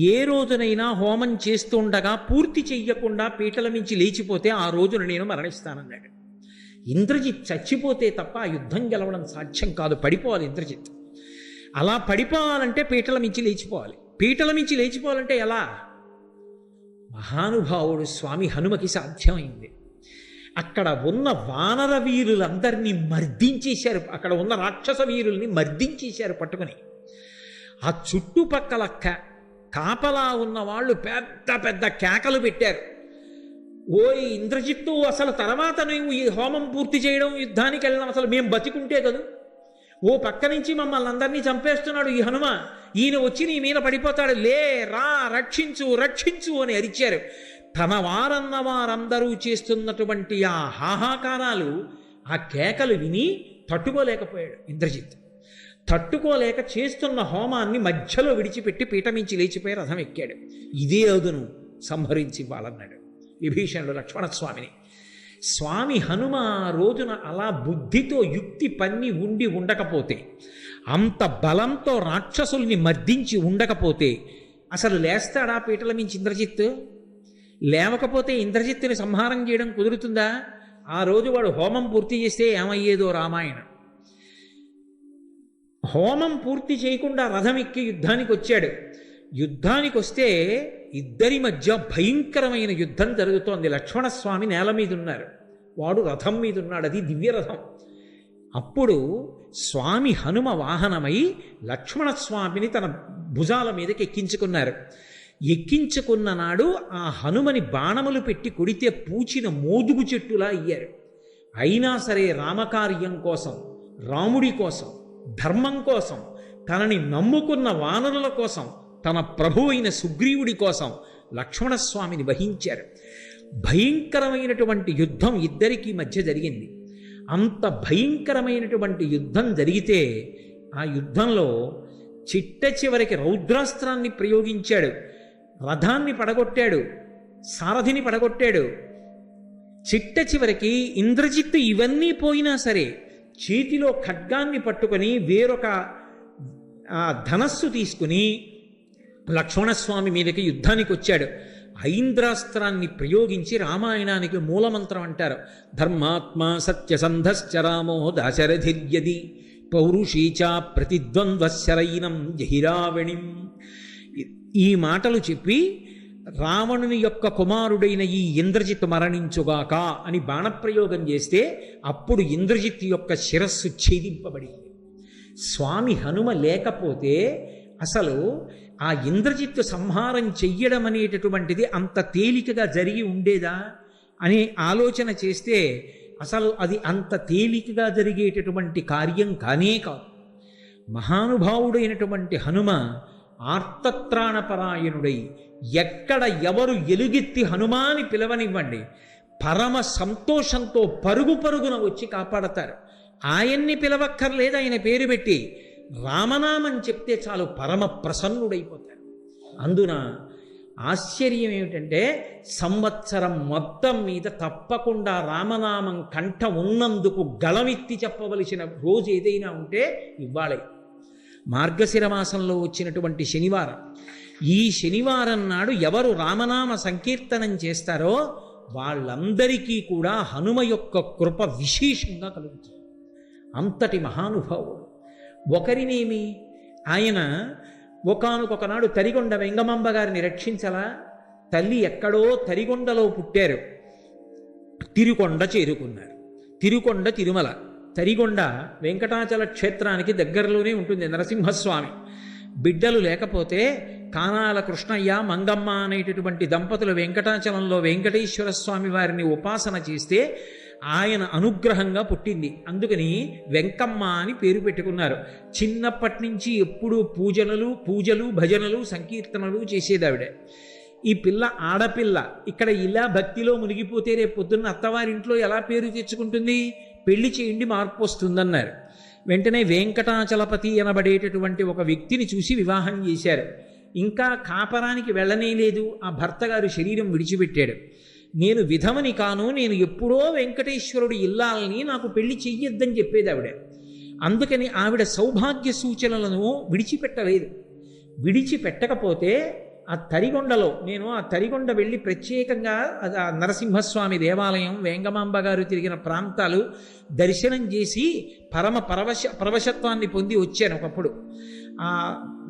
Speaker 1: ఏ రోజునైనా హోమం చేస్తుండగా పూర్తి చెయ్యకుండా పీటల నుంచి లేచిపోతే ఆ రోజున నేను మరణిస్తానన్నాడు. ఇంద్రజిత్ చచ్చిపోతే తప్ప ఆ యుద్ధం గెలవడం సాధ్యం కాదు. పడిపోవాలి ఇంద్రజిత్. అలా పడిపోవాలంటే పీటల మించి లేచిపోవాలి. పీటల మించి లేచిపోవాలంటే ఎలా? మహానుభావుడు స్వామి హనుమకి సాధ్యమైంది. అక్కడ ఉన్న వానర వీరులందరినీ మర్దించేశారు. అక్కడ ఉన్న రాక్షస వీరుల్ని మర్దించేశారు పట్టుకుని. ఆ చుట్టుపక్కల కాపలా ఉన్న వాళ్ళు పెద్ద పెద్ద కేకలు పెట్టారు. ఓయ్ ఇంద్రజిత్తు, అసలు తర్వాత నువ్వు ఈ హోమం పూర్తి చేయడం, యుద్ధానికి వెళ్ళడం, అసలు మేము బతికుంటే కదా. ఓ పక్క నుంచి మమ్మల్ని అందరినీ చంపేస్తున్నాడు ఈ హనుమ, ఈయన వచ్చి నీ మీద పడిపోతాడు, లే రా రక్షించు రక్షించు అని అరిచారు. తన వారన్న వారందరూ చేస్తున్నటువంటి ఆ హాహాకారాలు, ఆ కేకలు విని తట్టుకోలేకపోయాడు ఇంద్రజిత్. తట్టుకోలేక చేస్తున్న హోమాన్ని మధ్యలో విడిచిపెట్టి పీఠమించి లేచిపోయి రథం ఎక్కాడు. ఇదే అదును సంహరించి ఇవ్వాలన్నాడు విభీషణుడు లక్ష్మణస్వామిని. స్వామి హనుమ రోజున అలా బుద్ధితో యుక్తి పన్ని ఉండి ఉండకపోతే, అంత బలంతో రాక్షసుల్ని మర్దించి ఉండకపోతే అసలు లేస్తాడా పీటల మించి ఇంద్రజిత్? లేవకపోతే ఇంద్రజిత్తుని సంహారం చేయడం కుదురుతుందా? ఆ రోజు వాడు హోమం పూర్తి చేస్తే ఏమయ్యేదో రామాయణం. హోమం పూర్తి చేయకుండా రథం ఎక్కి యుద్ధానికి వచ్చాడు. యుద్ధానికి వస్తే ఇద్దరి మధ్య భయంకరమైన యుద్ధం జరుగుతోంది. లక్ష్మణస్వామి నేల మీద ఉన్నారు, వాడు రథం మీద ఉన్నాడు, అది దివ్యరథం. అప్పుడు స్వామి హనుమ వాహనమై లక్ష్మణస్వామిని తన భుజాల మీదకి ఎక్కించుకున్నారు. ఎక్కించుకున్న నాడు ఆ హనుమని బాణములు పెట్టి కొడితే పూచిన మోదుగు చెట్టులా అయ్యారు. అయినా సరే రామకార్యం కోసం, రాముడి కోసం, ధర్మం కోసం, తనని నమ్ముకున్న వానరుల కోసం, తన ప్రభు అయిన సుగ్రీవుడి కోసం లక్ష్మణస్వామిని వహించారు. భయంకరమైనటువంటి యుద్ధం ఇద్దరికీ మధ్య జరిగింది. అంత భయంకరమైనటువంటి యుద్ధం జరిగితే ఆ యుద్ధంలో చిట్ట చివరికి రౌద్రాస్త్రాన్ని ప్రయోగించాడు. రథాన్ని పడగొట్టాడు, సారథిని పడగొట్టాడు. చిట్ట చివరికి ఇంద్రజిత్తు ఇవన్నీ పోయినా సరే చేతిలో ఖడ్గాన్ని పట్టుకొని వేరొక ధనస్సు తీసుకుని లక్ష్మణస్వామి మీదకి యుద్ధానికి వచ్చాడు. ఐంద్రాస్త్రాన్ని ప్రయోగించి రామాయణానికి మూలమంత్రం అంటారు. ధర్మాత్మ సత్యసంధశ్చ రామో దాశరథిర్యది పౌరుషీచా ప్రతిద్వంద్వశరైనం జహిరావణిం. ఈ మాటలు చెప్పి రావణుని యొక్క కుమారుడైన ఈ ఇంద్రజిత్తు మరణించుగాక అని బాణప్రయోగం చేస్తే అప్పుడు ఇంద్రజిత్తు యొక్క శిరస్సు ఛేదింపబడింది. స్వామి హనుమ లేకపోతే అసలు ఆ ఇంద్రజిత్తు సంహారం చెయ్యడం అనేటటువంటిది అంత తేలికగా జరిగి ఉండేదా అని ఆలోచన చేస్తే అసలు అది అంత తేలికగా జరిగేటటువంటి కార్యం కానే కాదు. మహానుభావుడైనటువంటి హనుమ ఆర్తత్రాణపరాయణుడై ఎక్కడ ఎవరు ఎలుగెత్తి హనుమాని పిలవనివ్వండి, పరమ సంతోషంతో పరుగు పరుగున వచ్చి కాపాడతారు. ఆయన్ని పిలవక్కర్లేదు, ఆయన పేరు పెట్టి రామనామం చెప్తే చాలు పరమ ప్రసన్నుడైపోతారు. అందున ఆశ్చర్యం ఏమిటంటే సంవత్సరం మొత్తం మీద తప్పకుండా రామనామం కంఠ ఉన్నందుకు గళమెత్తి చెప్పవలసిన రోజు ఏదైనా ఉంటే ఇవ్వాలి. మార్గశిర మాసంలో వచ్చినటువంటి శనివారం. ఈ శనివారం నాడు ఎవరు రామనామ సంకీర్తనం చేస్తారో వాళ్ళందరికీ కూడా హనుమ యొక్క కృప విశేషంగా కలుగుతుంది. అంతటి మహానుభావుడు. ఒకరినేమి, ఆయన ఒకానొకనాడు తరిగొండ వెంగమాంబ గారిని రక్షించలా. తల్లి ఎక్కడో తరిగొండలో పుట్టారు, తిరుకొండ చేరుకున్నారు. తిరుకొండ తిరుమల, తరిగొండ వెంకటాచల క్షేత్రానికి దగ్గరలోనే ఉంటుంది. నరసింహస్వామి బిడ్డలు లేకపోతే కానాల కృష్ణయ్య మంగమ్మ అనేటటువంటి దంపతులు వెంకటాచలంలో వెంకటేశ్వర స్వామి వారిని ఉపాసన చేస్తే ఆయన అనుగ్రహంగా పుట్టింది. అందుకని వెంకమ్మ అని పేరు పెట్టుకున్నారు. చిన్నప్పటి నుంచి ఎప్పుడూ పూజలు భజనలు సంకీర్తనలు చేసేదావిడే. ఈ పిల్ల ఆడపిల్ల ఇక్కడ ఇలా భక్తిలో మునిగిపోతే రేపు పొద్దున్న అత్తవారింట్లో ఎలా పేరు తెచ్చుకుంటుంది? పెళ్లి చేయండి, మార్పు వస్తుందన్నారు. వెంటనే వెంకటాచలపతి అనబడేటటువంటి ఒక వ్యక్తిని చూసి వివాహం చేశారు. ఇంకా కాపరానికి వెళ్ళనే లేదు, ఆ భర్త గారు శరీరం విడిచిపెట్టాడు. నేను విధవని కాను, నేను ఎప్పుడో వెంకటేశ్వరుడు ఇల్లాలని, నాకు పెళ్లి చెయ్యొద్దని చెప్పేది ఆవిడ. అందుకని ఆవిడ సౌభాగ్య సూచనలను విడిచిపెట్టలేదు. విడిచిపెట్టకపోతే ఆ తరిగొండలో నేను ఆ తరిగొండ వెళ్ళి ప్రత్యేకంగా ఆ నరసింహస్వామి దేవాలయం, వేంగమాంబ గారు తిరిగిన ప్రాంతాలు దర్శనం చేసి పరవశత్వాన్ని పొంది వచ్చాను. ఒకప్పుడు ఆ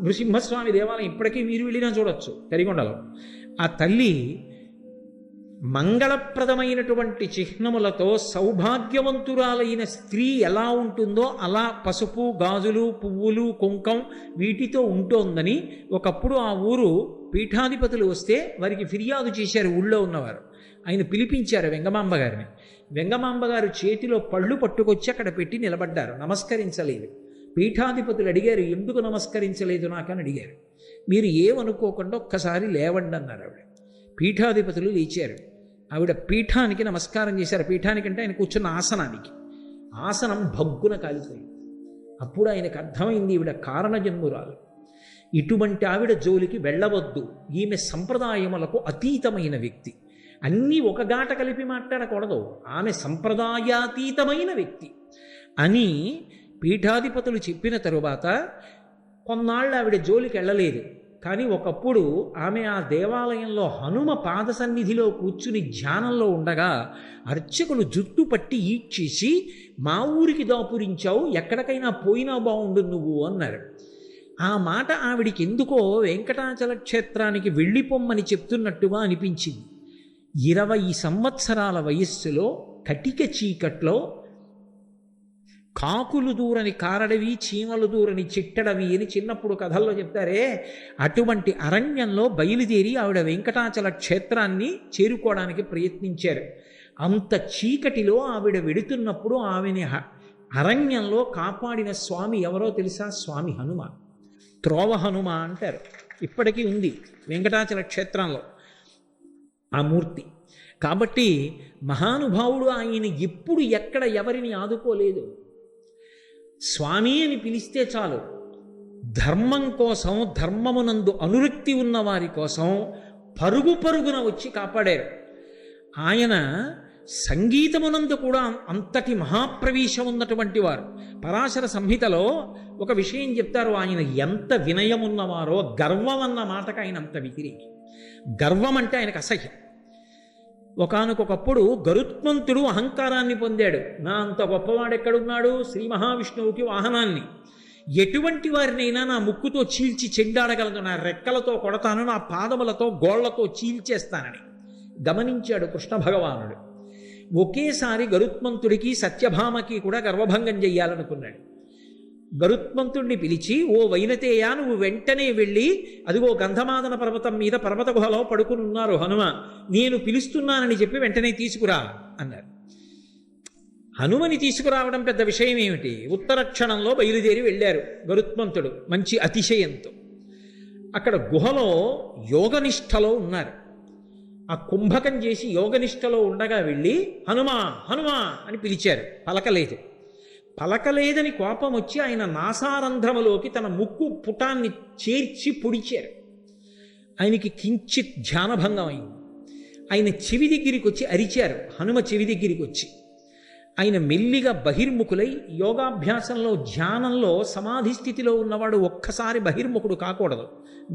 Speaker 1: నృసింహస్వామి దేవాలయం ఇప్పటికీ మీరు వెళ్ళినా చూడొచ్చు తరిగొండలో. ఆ తల్లి మంగళప్రదమైనటువంటి చిహ్నములతో సౌభాగ్యవంతురాలైన స్త్రీ ఎలా ఉంటుందో అలా పసుపు, గాజులు, పువ్వులు, కుంకం వీటితో ఉంటోందని ఒకప్పుడు ఆ ఊరు పీఠాధిపతులు వస్తే వారికి ఫిర్యాదు చేశారు. ఊళ్ళో ఉన్నవారు ఆయన పిలిపించారు వెంగమాంబ గారిని. వెంగమాంబ గారు చేతిలో పళ్ళు పట్టుకొచ్చి అక్కడ పెట్టి నిలబడ్డారు, నమస్కరించలేదు. పీఠాధిపతులు అడిగారు, ఎందుకు నమస్కరించలేదు నాకని అడిగారు. మీరు ఏమనుకోకుండా ఒక్కసారి లేవండి అన్నారు ఆవిడ. పీఠాధిపతులు లేచారు. ఆవిడ పీఠానికి నమస్కారం చేశారు. పీఠానికంటే ఆయన కూర్చున్న ఆసనానికి. ఆసనం భగ్గున కాలిపోయింది. అప్పుడు ఆయనకు అర్థమైంది ఈవిడ కారణజన్మురాలు, ఇటువంటి ఆవిడ జోలికి వెళ్ళవద్దు, ఈమె సంప్రదాయములకు అతీతమైన వ్యక్తి, అన్నీ ఒక గాట కలిపి మాట్లాడకూడదు, ఆమె సంప్రదాయాతీతమైన వ్యక్తి అని పీఠాధిపతులు చెప్పిన తరువాత కొన్నాళ్ళు ఆవిడ జోలికి వెళ్ళలేదు. కానీ ఒకప్పుడు ఆమె ఆ దేవాలయంలో హనుమ పాద సన్నిధిలో కూర్చుని ధ్యానంలో ఉండగా అర్చకులు జుట్టు పట్టి ఈడ్చేసి, మా ఊరికి దాపురించావు, ఎక్కడికైనా పోయినా బాగుండు నువ్వు అన్నారు. ఆ మాట ఆవిడికి ఎందుకో వెంకటాచల క్షేత్రానికి వెళ్ళిపోమ్మని చెప్తున్నట్టుగా అనిపించింది. 20 సంవత్సరాల వయస్సులో కటిక చీకట్లో కాకులు దూరని కారడవి, చీమలు దూరని చిట్టడవి అని చిన్నప్పుడు కథల్లో చెప్తారే, అటువంటి అరణ్యంలో బయలుదేరి ఆవిడ వెంకటాచల క్షేత్రాన్ని చేరుకోవడానికి ప్రయత్నించారు. అంత చీకటిలో ఆవిడ వెడుతున్నప్పుడు ఆమెని అరణ్యంలో కాపాడిన స్వామి ఎవరో తెలుసా? స్వామి హనుమ. త్రోవ హనుమ అంటారు. ఇప్పటికీ ఉంది వెంకటాచల క్షేత్రంలో ఆ మూర్తి. కాబట్టి మహానుభావుడు ఆయన ఎప్పుడు ఎక్కడ ఎవరిని ఆదుకోలేదు. స్వామి అని పిలిస్తే చాలు, ధర్మం కోసం, ధర్మమునందు అనురక్తి ఉన్న వారి కోసం పరుగు పరుగున వచ్చి కాపాడారు. ఆయన సంగీతమునందు కూడా అంతటి మహాప్రవేశం ఉన్నటువంటి వారు. పరాశర సంహితలో ఒక విషయం చెప్తారు, ఆయన ఎంత వినయమున్నవారో. గర్వం అన్న మాటకు ఆయన అంత వ్యతిరేకి. గర్వం అంటే ఆయనకు అసహ్యం. ఒకానొకప్పుడు గరుత్మంతుడు అహంకారాన్ని పొందాడు. నా అంత గొప్పవాడెక్కడున్నాడు? శ్రీ మహావిష్ణువుకి వాహనాన్ని. ఎటువంటి వారినైనా నా ముక్కుతో చీల్చి చెండాడగలను, నా రెక్కలతో కొడతాను, నా పాదములతో గోళ్లతో చీల్చేస్తానని గమనించాడు కృష్ణ భగవానుడు. ఒకేసారి గరుత్మంతుడికి సత్యభామకి కూడా గర్వభంగం చెయ్యాలనుకున్నాడు. గరుత్మంతుణ్ణి పిలిచి, ఓ వైనతేయ, నువ్వు వెంటనే వెళ్ళి, అదిగో గంధమాదన పర్వతం మీద పర్వత గుహలో పడుకుని ఉన్నారు హనుమ, నేను పిలుస్తున్నానని చెప్పి వెంటనే తీసుకురా అన్నారు. హనుమని తీసుకురావడం పెద్ద విషయం ఏమిటి? ఉత్తర క్షణంలో బయలుదేరి వెళ్ళారు గరుత్మంతుడు మంచి అతిశయంతో. అక్కడ గుహలో యోగనిష్టలో ఉన్నారు. ఆ కుంభకం చేసి యోగనిష్టలో ఉండగా వెళ్ళి హనుమా హనుమా అని పిలిచారు. పలకలేదు. పలకలేదని కోపం వచ్చి ఆయన నాసారంధ్రములోకి తన ముక్కు పుటాన్ని చేర్చి పొడిచారు. ఆయనకి కించిత్ ధ్యానభంగం అయింది. ఆయన చెవి దగ్గరికి వచ్చి అరిచారు. హనుమ చెవి దగ్గరికి వచ్చి ఆయన మెల్లిగా బహిర్ముఖులై, యోగాభ్యాసంలో ధ్యానంలో సమాధి స్థితిలో ఉన్నవాడు ఒక్కసారి బహిర్ముఖుడు కాకూడదు,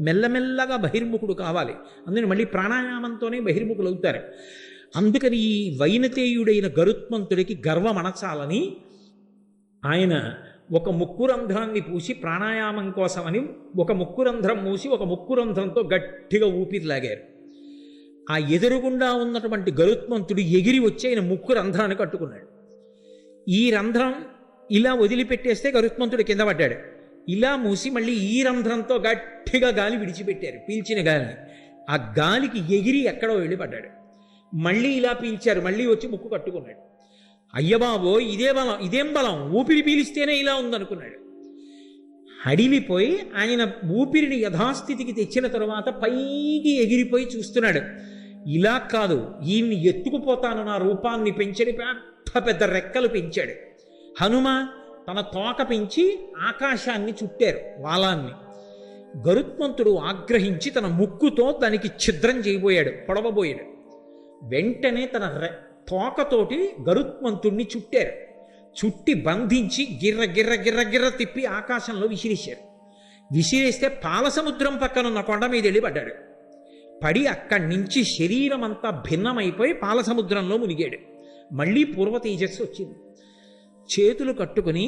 Speaker 1: మెల్లమెల్లగా బహిర్ముఖుడు కావాలి. అందుకని మళ్ళీ ప్రాణాయామంతోనే బహిర్ముఖులు అవుతారు. అందుకని ఈ వైనతేయుడైన గరుత్మంతుడికి గర్వం అణచాలని ఆయన ఒక ముక్కురంధ్రాన్ని పూసి ప్రాణాయామం కోసమని ఒక ముక్కురంధ్రం మూసి ఒక ముక్కురంధ్రంతో గట్టిగా ఊపిరిలాగారు. ఆ ఎదురుగుండా ఉన్నటువంటి గరుత్మంతుడు ఎగిరి వచ్చి ఆయన ముక్కురంధ్రాన్ని కట్టుకున్నాడు. ఈ రంధ్రం ఇలా వదిలిపెట్టేస్తే గరుత్మంతుడు కింద పడ్డాడు. ఇలా మూసి మళ్ళీ ఈ రంధ్రంతో గట్టిగా గాలి విడిచిపెట్టారు, పీల్చిన గాలిని. ఆ గాలికి ఎగిరి ఎక్కడో వెళ్ళిపడ్డాడు. మళ్ళీ ఇలా పీల్చారు, మళ్ళీ వచ్చి ముక్కు కట్టుకున్నాడు. అయ్యబాబో, ఇదే బలం, ఇదేం బలం, ఊపిరి పీలిస్తేనే ఇలా ఉందనుకున్నాడు. హడిలిపోయి ఆయన ఊపిరిని యథాస్థితికి తెచ్చిన తరువాత పైకి ఎగిరిపోయి చూస్తున్నాడు. ఇలా కాదు, ఈయన్ని ఎత్తుకుపోతాను, నా రూపాన్ని పెంచని పెద్ద పెద్ద రెక్కలు పెంచాడు. హనుమ తన తోక పెంచి ఆకాశాన్ని చుట్టారు, వాలాన్ని. గరుత్మంతుడు ఆగ్రహించి తన ముక్కుతో దానికి ఛిద్రం చేయబోయాడు, పొడవబోయాడు. వెంటనే తన తోకతోటి గరుత్మంతుణ్ణి చుట్టారు. చుట్టి బంధించి గిర్ర గిర్ర గిర్ర గిర్ర తిప్పి ఆకాశంలో విసిరేశారు. విసిరేస్తే పాలసముద్రం పక్కనున్న కొండ మీద వెళ్ళి పడ్డాడు. పడి అక్కడి నుంచి శరీరం అంతా భిన్నమైపోయి పాలసముద్రంలో మునిగాడు. మళ్ళీ పూర్వ తేజస్సు వచ్చింది. చేతులు కట్టుకుని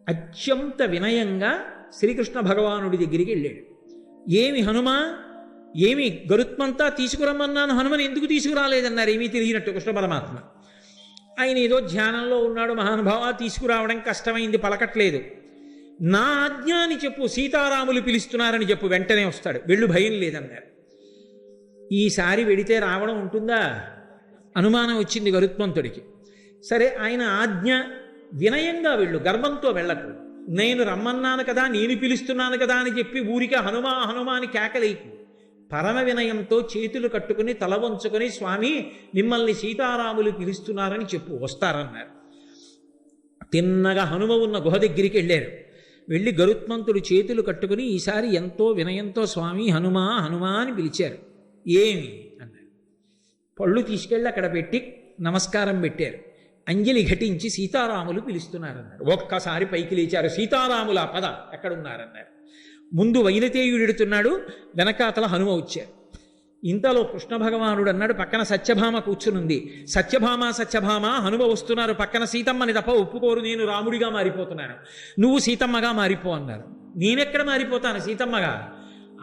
Speaker 1: అత్యంత వినయంగా శ్రీకృష్ణ భగవానుడి దగ్గరికి వెళ్ళాడు. ఏమి హనుమా, ఏమి గరుత్మంతా తీసుకురమ్మన్నాను, హనుమని ఎందుకు తీసుకురాలేదన్నారు. ఏమీ తెలియనట్టు కృష్ణ పరమాత్మ. ఆయన ఏదో ధ్యానంలో ఉన్నాడు, మహానుభావ తీసుకురావడం కష్టమైంది, పలకట్లేదు. నా ఆజ్ఞ అని చెప్పు, సీతారాములు పిలుస్తున్నారని చెప్పు, వెంటనే వస్తాడు, వెళ్ళు, భయం లేదన్నారు. ఈసారి వెడితే రావడం ఉంటుందా? అనుమానం వచ్చింది గరుత్మంతుడికి. సరే, ఆయన ఆజ్ఞ, వినయంగా వెళ్ళు, గర్వంతో వెళ్ళకు. నేను రమ్మన్నాను కదా, నేను పిలుస్తున్నాను కదా అని చెప్పి ఊరికే హనుమా హనుమా అని కేకలేకు. పరమ వినయంతో చేతులు కట్టుకుని తల వంచుకొని స్వామి మిమ్మల్ని సీతారాములు పిలుస్తున్నారని చెప్పు, వస్తారన్నారు. తిన్నగా హనుమ ఉన్న గుహ దగ్గరికి వెళ్ళారు. వెళ్ళి గరుత్మంతుడు చేతులు కట్టుకుని ఈసారి ఎంతో వినయంతో స్వామి హనుమా హనుమా అని పిలిచారు. ఏమి అన్నారు. పళ్ళు తీసుకెళ్ళి అక్కడ పెట్టి నమస్కారం పెట్టారు. అంజలి ఘటించి సీతారాములు పిలుస్తున్నారన్నారు. ఒక్కసారి పైకి లేచారు. సీతారాముల పద ఎక్కడున్నారన్నారు. ముందు వైనతేయుడెడుతున్నాడు, వెనకాతల హనుమ వచ్చారు. ఇంతలో కృష్ణ భగవానుడు అన్నాడు, పక్కన సత్యభామ కూర్చునుంది. సత్యభామ హనుమ వస్తున్నారు, పక్కన సీతమ్మని తప్ప ఒప్పుకోరు, నేను రాముడిగా మారిపోతున్నాను, నువ్వు సీతమ్మగా మారిపో అన్నారు. నేనెక్కడ మారిపోతాను సీతమ్మగా?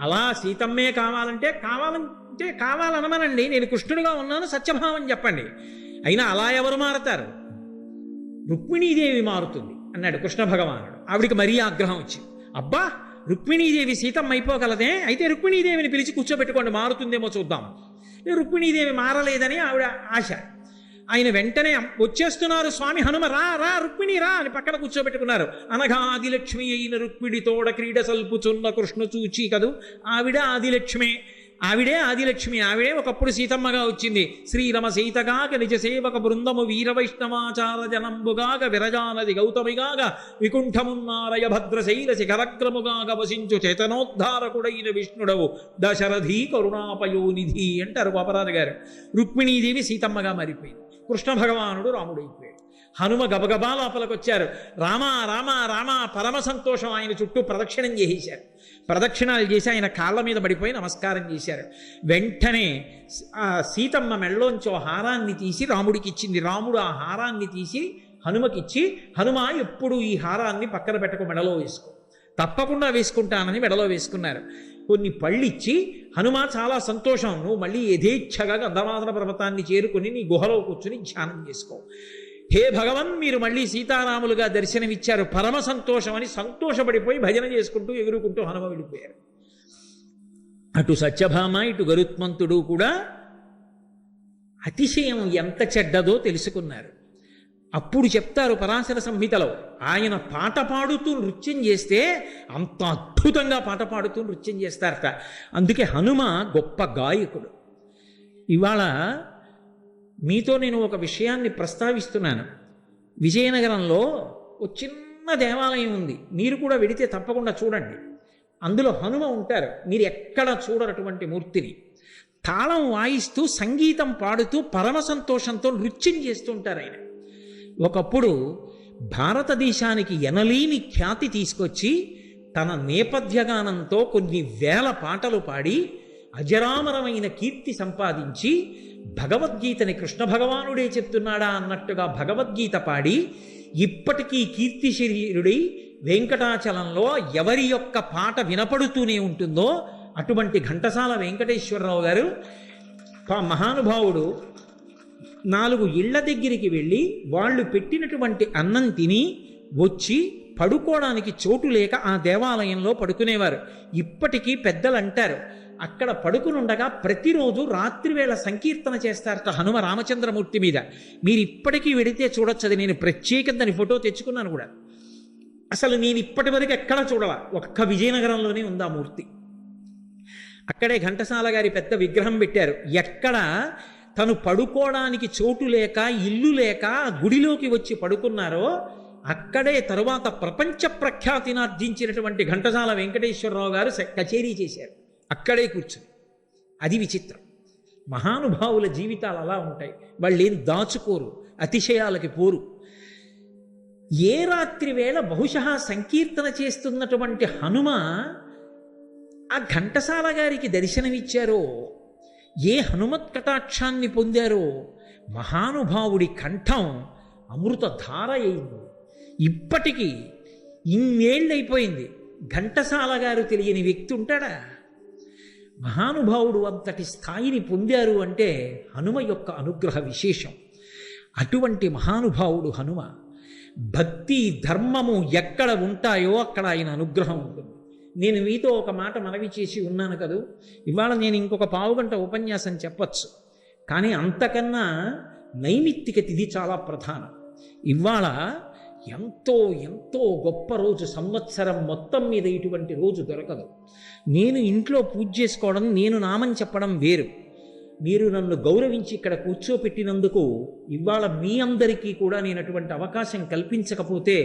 Speaker 1: అలా సీతమ్మే కావాలంటే కావాలనమనండి, నేను కృష్ణుడిగా ఉన్నాను సత్యభామని చెప్పండి. అయినా అలా ఎవరు మారతారు? రుక్మిణీదేవి మారుతుంది అన్నాడు కృష్ణ భగవానుడు. ఆవిడికి మరీ ఆగ్రహం వచ్చింది. అబ్బా, రుక్మిణీదేవి సీతమ్మ అయిపోగలదే, అయితే రుక్మిణీదేవిని పిలిచి కూర్చోబెట్టుకోండి, మారుతుందేమో చూద్దాం. రుక్మిణీదేవి మారలేదని ఆవిడ ఆశ. ఆయన వెంటనే వచ్చేస్తున్నారు స్వామి హనుమ, రా రా రుక్మిణి రా అని పక్కన కూర్చోబెట్టుకున్నారు. అనగా ఆదిలక్ష్మి అయిన రుక్మిణి తోడ క్రీడ సల్పుచున్న కృష్ణ చూచి కదూ, ఆవిడే ఆదిలక్ష్మి, ఆవిడే ఒకప్పుడు సీతమ్మగా వచ్చింది. శ్రీరమ సీతగాక నిజ సేవక బృందము వీర వైష్ణవాచార జనంబుగాక విరజానది గౌతమిగాక వికుంఠమున్నారయ భద్రశైల శిఖరగ్రముగాక వసించు చేతనోద్ధారకుడైన విష్ణుడవు దశరథి కరుణాపయోనిధి అంటారు పాపరాజు గారు. రుక్మిణీదేవి సీతమ్మగా మారిపోయింది. కృష్ణ భగవానుడు రాముడైపోయాడు. హనుమ గబగబా లోపలికి వచ్చారు. రామా రామా రామా పరమ సంతోషం. ఆయన చుట్టూ ప్రదక్షిణం చేసేశారు. ప్రదక్షిణాలు చేసి ఆయన కాళ్ళ మీద పడిపోయి నమస్కారం చేశారు. వెంటనే సీతమ్మ మెళ్ళలోంచి హారాన్ని తీసి రాముడికి ఇచ్చింది. రాముడు ఆ హారాన్ని తీసి హనుమకిచ్చి, హనుమ ఎప్పుడు ఈ హారాన్ని పక్కన పెట్టకు, మెడలో వేసుకో. తప్పకుండా వేసుకుంటానని మెడలో వేసుకున్నారు. కొన్ని పళ్ళిచ్చి, హనుమ చాలా సంతోషం, నువ్వు మళ్ళీ యథేచ్ఛగా గంధమాదన పర్వతాన్ని చేరుకుని నీ గుహలో కూర్చుని ధ్యానం చేసుకో. హే భగవన్, మీరు మళ్ళీ సీతారాములుగా దర్శనమిచ్చారు, పరమ సంతోషం అని సంతోషపడిపోయి భజన చేసుకుంటూ ఎగురుకుంటూ హనుమ వెళ్ళిపోయారు. అటు సత్యభామ ఇటు గరుత్మంతుడు కూడా అతిశయం ఎంత చెడ్డదో తెలుసుకున్నారు. అప్పుడు చెప్తారు పరాశర సంహితలో, ఆయన పాట పాడుతూ నృత్యం చేస్తే అంత అద్భుతంగా పాట పాడుతూ నృత్యం చేస్తారట. అందుకే హనుమ గొప్ప గాయకుడు. ఇవాళ మీతో నేను ఒక విషయాన్ని ప్రస్తావిస్తున్నాను. విజయనగరంలో ఒక చిన్న దేవాలయం ఉంది, మీరు కూడా వెడితే తప్పకుండా చూడండి. అందులో హనుమ ఉంటారు, మీరు ఎక్కడ చూడరటువంటి మూర్తిని. తాళం వాయిస్తూ సంగీతం పాడుతూ పరమ సంతోషంతో నృత్యం చేస్తుంటారు ఆయన. ఒకప్పుడు భారతదేశానికి ఎనలేని ఖ్యాతి తీసుకొచ్చి తన నేపథ్యగానంతో కొన్ని వేల పాటలు పాడి అజరామరమైన కీర్తి సంపాదించి భగవద్గీతని కృష్ణ భగవానుడే చెప్తున్నాడా అన్నట్టుగా భగవద్గీత పాడి ఇప్పటికీ కీర్తి శరీరుడై వెంకటాచలంలో ఎవరి యొక్క పాట వినపడుతూనే ఉంటుందో అటువంటి ఘంటసాల వెంకటేశ్వరరావు గారు మహానుభావుడు 4 ఇళ్ల దగ్గరికి వెళ్ళి వాళ్ళు పెట్టినటువంటి అన్నం తిని వచ్చి పడుకోవడానికి చోటు లేక ఆ దేవాలయంలో పడుకునేవారు. ఇప్పటికీ పెద్దలు అంటారు, అక్కడ పడుకునుండగా ప్రతిరోజు రాత్రివేళ సంకీర్తన చేస్తారట హనుమ రామచంద్రమూర్తి మీద. మీరు ఇప్పటికీ వెడితే చూడొచ్చు. అది నేను ప్రత్యేకంగా దాని ఫోటో తెచ్చుకున్నాను కూడా. అసలు నేను ఇప్పటి వరకు ఎక్కడ చూడాల, ఒక్క విజయనగరంలోనే ఉంది ఆ మూర్తి. అక్కడే ఘంటసాల గారి పెద్ద విగ్రహం పెట్టారు. ఎక్కడ తను పడుకోవడానికి చోటు లేక ఇల్లు లేక గుడిలోకి వచ్చి పడుకున్నారో అక్కడే తరువాత ప్రపంచ ప్రఖ్యాతిని ఆర్జించినటువంటి ఘంటసాల వెంకటేశ్వరరావు గారు కచేరీ చేశారు. అక్కడే కూర్చుని. అది విచిత్రం. మహానుభావుల జీవితాలు అలా ఉంటాయి. వాళ్ళు ఏం దాచుకోరు, అతిశయాలకి పోరు. ఏ రాత్రి వేళ బహుశः సంకీర్తన చేస్తున్నటువంటి హనుమ ఆ ఘంటసాల గారికి దర్శనమిచ్చారో, ఏ హనుమత్ కటాక్షాన్ని పొందారో, మహానుభావుడి కంఠం అమృతధార అయింది. ఇప్పటికీ ఇన్నేళ్ళైపోయింది, ఘంటసాల గారు తెలియని వ్యక్తి ఉంటాడా? మహానుభావుడు అంతటి స్థాయిని పొందారు అంటే హనుమ యొక్క అనుగ్రహ విశేషం. అటువంటి మహానుభావుడు హనుమ. భక్తి ధర్మము ఎక్కడ ఉంటాయో అక్కడ ఆయన అనుగ్రహం ఉంటుంది. నేను మీతో ఒక మాట మనవి చేసి ఉన్నాను కదూ, ఇవాళ నేను ఇంకొక పావుగంట ఉపన్యాసం చెప్పచ్చు, కానీ అంతకన్నా నైమిత్తిక తిథి చాలా ప్రధానం. ఇవాళ ఎంతో ఎంతో గొప్ప రోజు, సంవత్సరం మొత్తం మీద ఇటువంటి రోజు దొరకదు. నేను ఇంట్లో పూజ చేసుకోవడం, నేను నామం చెప్పడం వేరు. మీరు నన్ను గౌరవించి ఇక్కడ కూర్చోపెట్టినందుకు ఇవాళ మీ అందరికీ కూడా నేను అటువంటి అవకాశం కల్పించకపోతే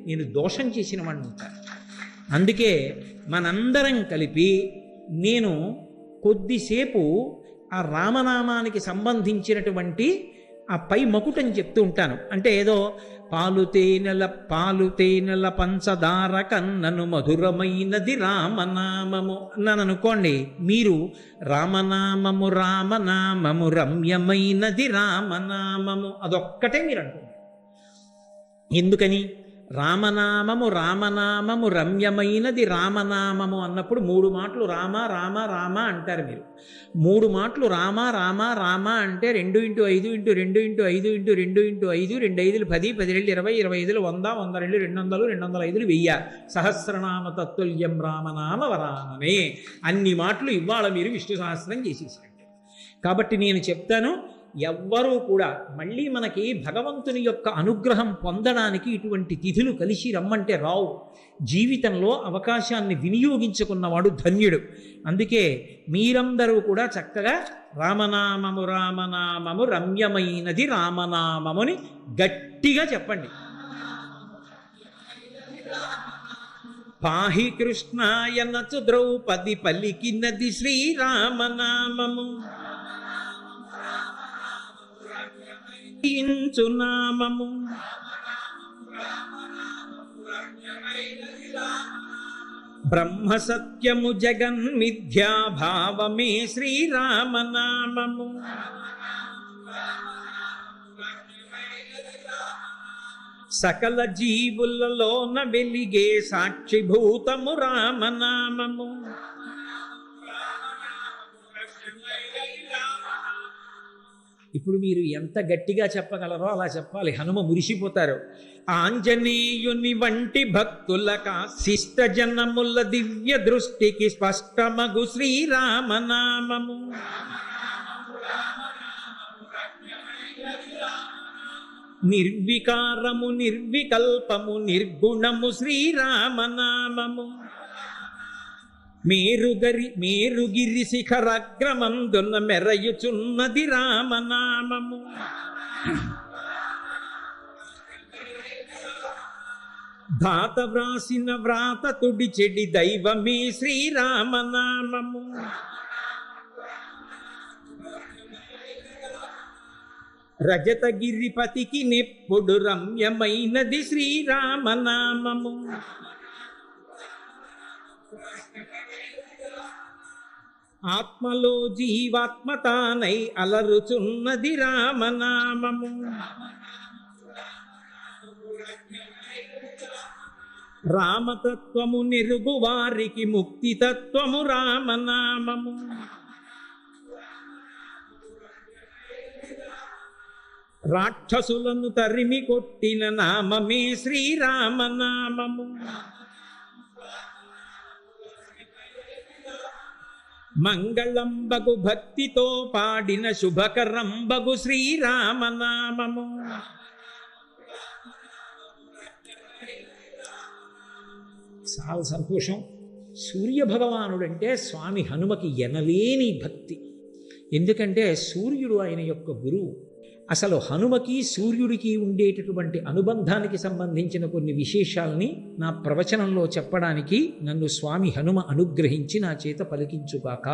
Speaker 1: నేను దోషం చేసిన వాడిని ఉంటాను. అందుకే మనందరం కలిపి నేను కొద్దిసేపు ఆ రామనామానికి సంబంధించినటువంటి ఆ పై మకుటని చెప్తూ ఉంటాను. అంటే ఏదో పాలు తేనెల పంచదార కన్నను మధురమైనది రామనామము అన్నాను అనుకోండి, మీరు రామనామము రమ్యమైనది రామనామము అదొక్కటే మీరు అంటున్నారు. ఎందుకని? రామనామము రమ్యమైనది రామనామము అన్నప్పుడు 3 మాటలు రామ రామ రామ అంటారు. మీరు 3 మాటలు రామ రామ రామ అంటే 2 × 5 × 2 × 5 × 2 × 5 2 5 10 10 20 20 100 100 200 205 1000 సహస్రనామ తత్తుల్యం రామనామ వరాననే అన్ని మాటలు ఇవాళ మీరు విష్ణు సహస్రం చేసేసారు. కాబట్టి నేను చెప్తాను, ఎవ్వరూ కూడా మళ్ళీ మనకి భగవంతుని యొక్క అనుగ్రహం పొందడానికి ఇటువంటి తిథులు కలిసి రమ్మంటే రావు. జీవితంలో అవకాశాన్ని వినియోగించుకున్నవాడు ధన్యుడు. అందుకే మీరందరూ కూడా చక్కగా రామనామము రమ్యమైనది రామనామముని గట్టిగా చెప్పండి. పాహి కృష్ణాయనచు ద్రౌపది పలికినది శ్రీరామనామము నామము బ్రహ్మ సత్యము జగన్మిథ్యా భావమే శ్రీరామనామము సకల జీవులలోన వెలిగే సాక్షిభూతము రామనామము ఇప్పుడు మీరు ఎంత గట్టిగా చెప్పగలరో అలా చెప్పాలి. హనుమ మురిసిపోతారు. ఆంజనేయుని వంటి భక్తులక శిష్ట జనముల దివ్య దృష్టికి స్పష్టమగు శ్రీరామనామము నిర్వికారము నిర్వికల్పము నిర్గుణము శ్రీరామనామము మేరుగిరి శిఖరగ్రమందున మెరయుచున్నది రామనామము ధాత వ్రాసిన వ్రాత తుడిచెడి దైవమే శ్రీరామనామము రజతగిరిపతికి నెప్పుడు రమ్యమైనది శ్రీరామనామము ఆత్మలో జీవాత్మతానై అలరుచున్నది రామనామము రామతత్వము నిరుగు వారికి ముక్తితత్వము రామనామము రాక్షసులను తరిమి కొట్టిన నామమే శ్రీరామనామము మంగళంబగు భక్తితో పాడిన శుభకరంబగు శ్రీరామనామము చాలా సంతోషం. సూర్యభగవానుడంటే స్వామి హనుమకి ఎనలేని భక్తి. ఎందుకంటే సూర్యుడు ఆయన యొక్క గురువు. అసలు హనుమకి సూర్యుడికి ఉండేటటువంటి అనుబంధానికి సంబంధించిన కొన్ని విశేషాలని నా ప్రవచనంలో చెప్పడానికి నన్ను స్వామి హనుమ అనుగ్రహించి నా చేత పలికించుగాక.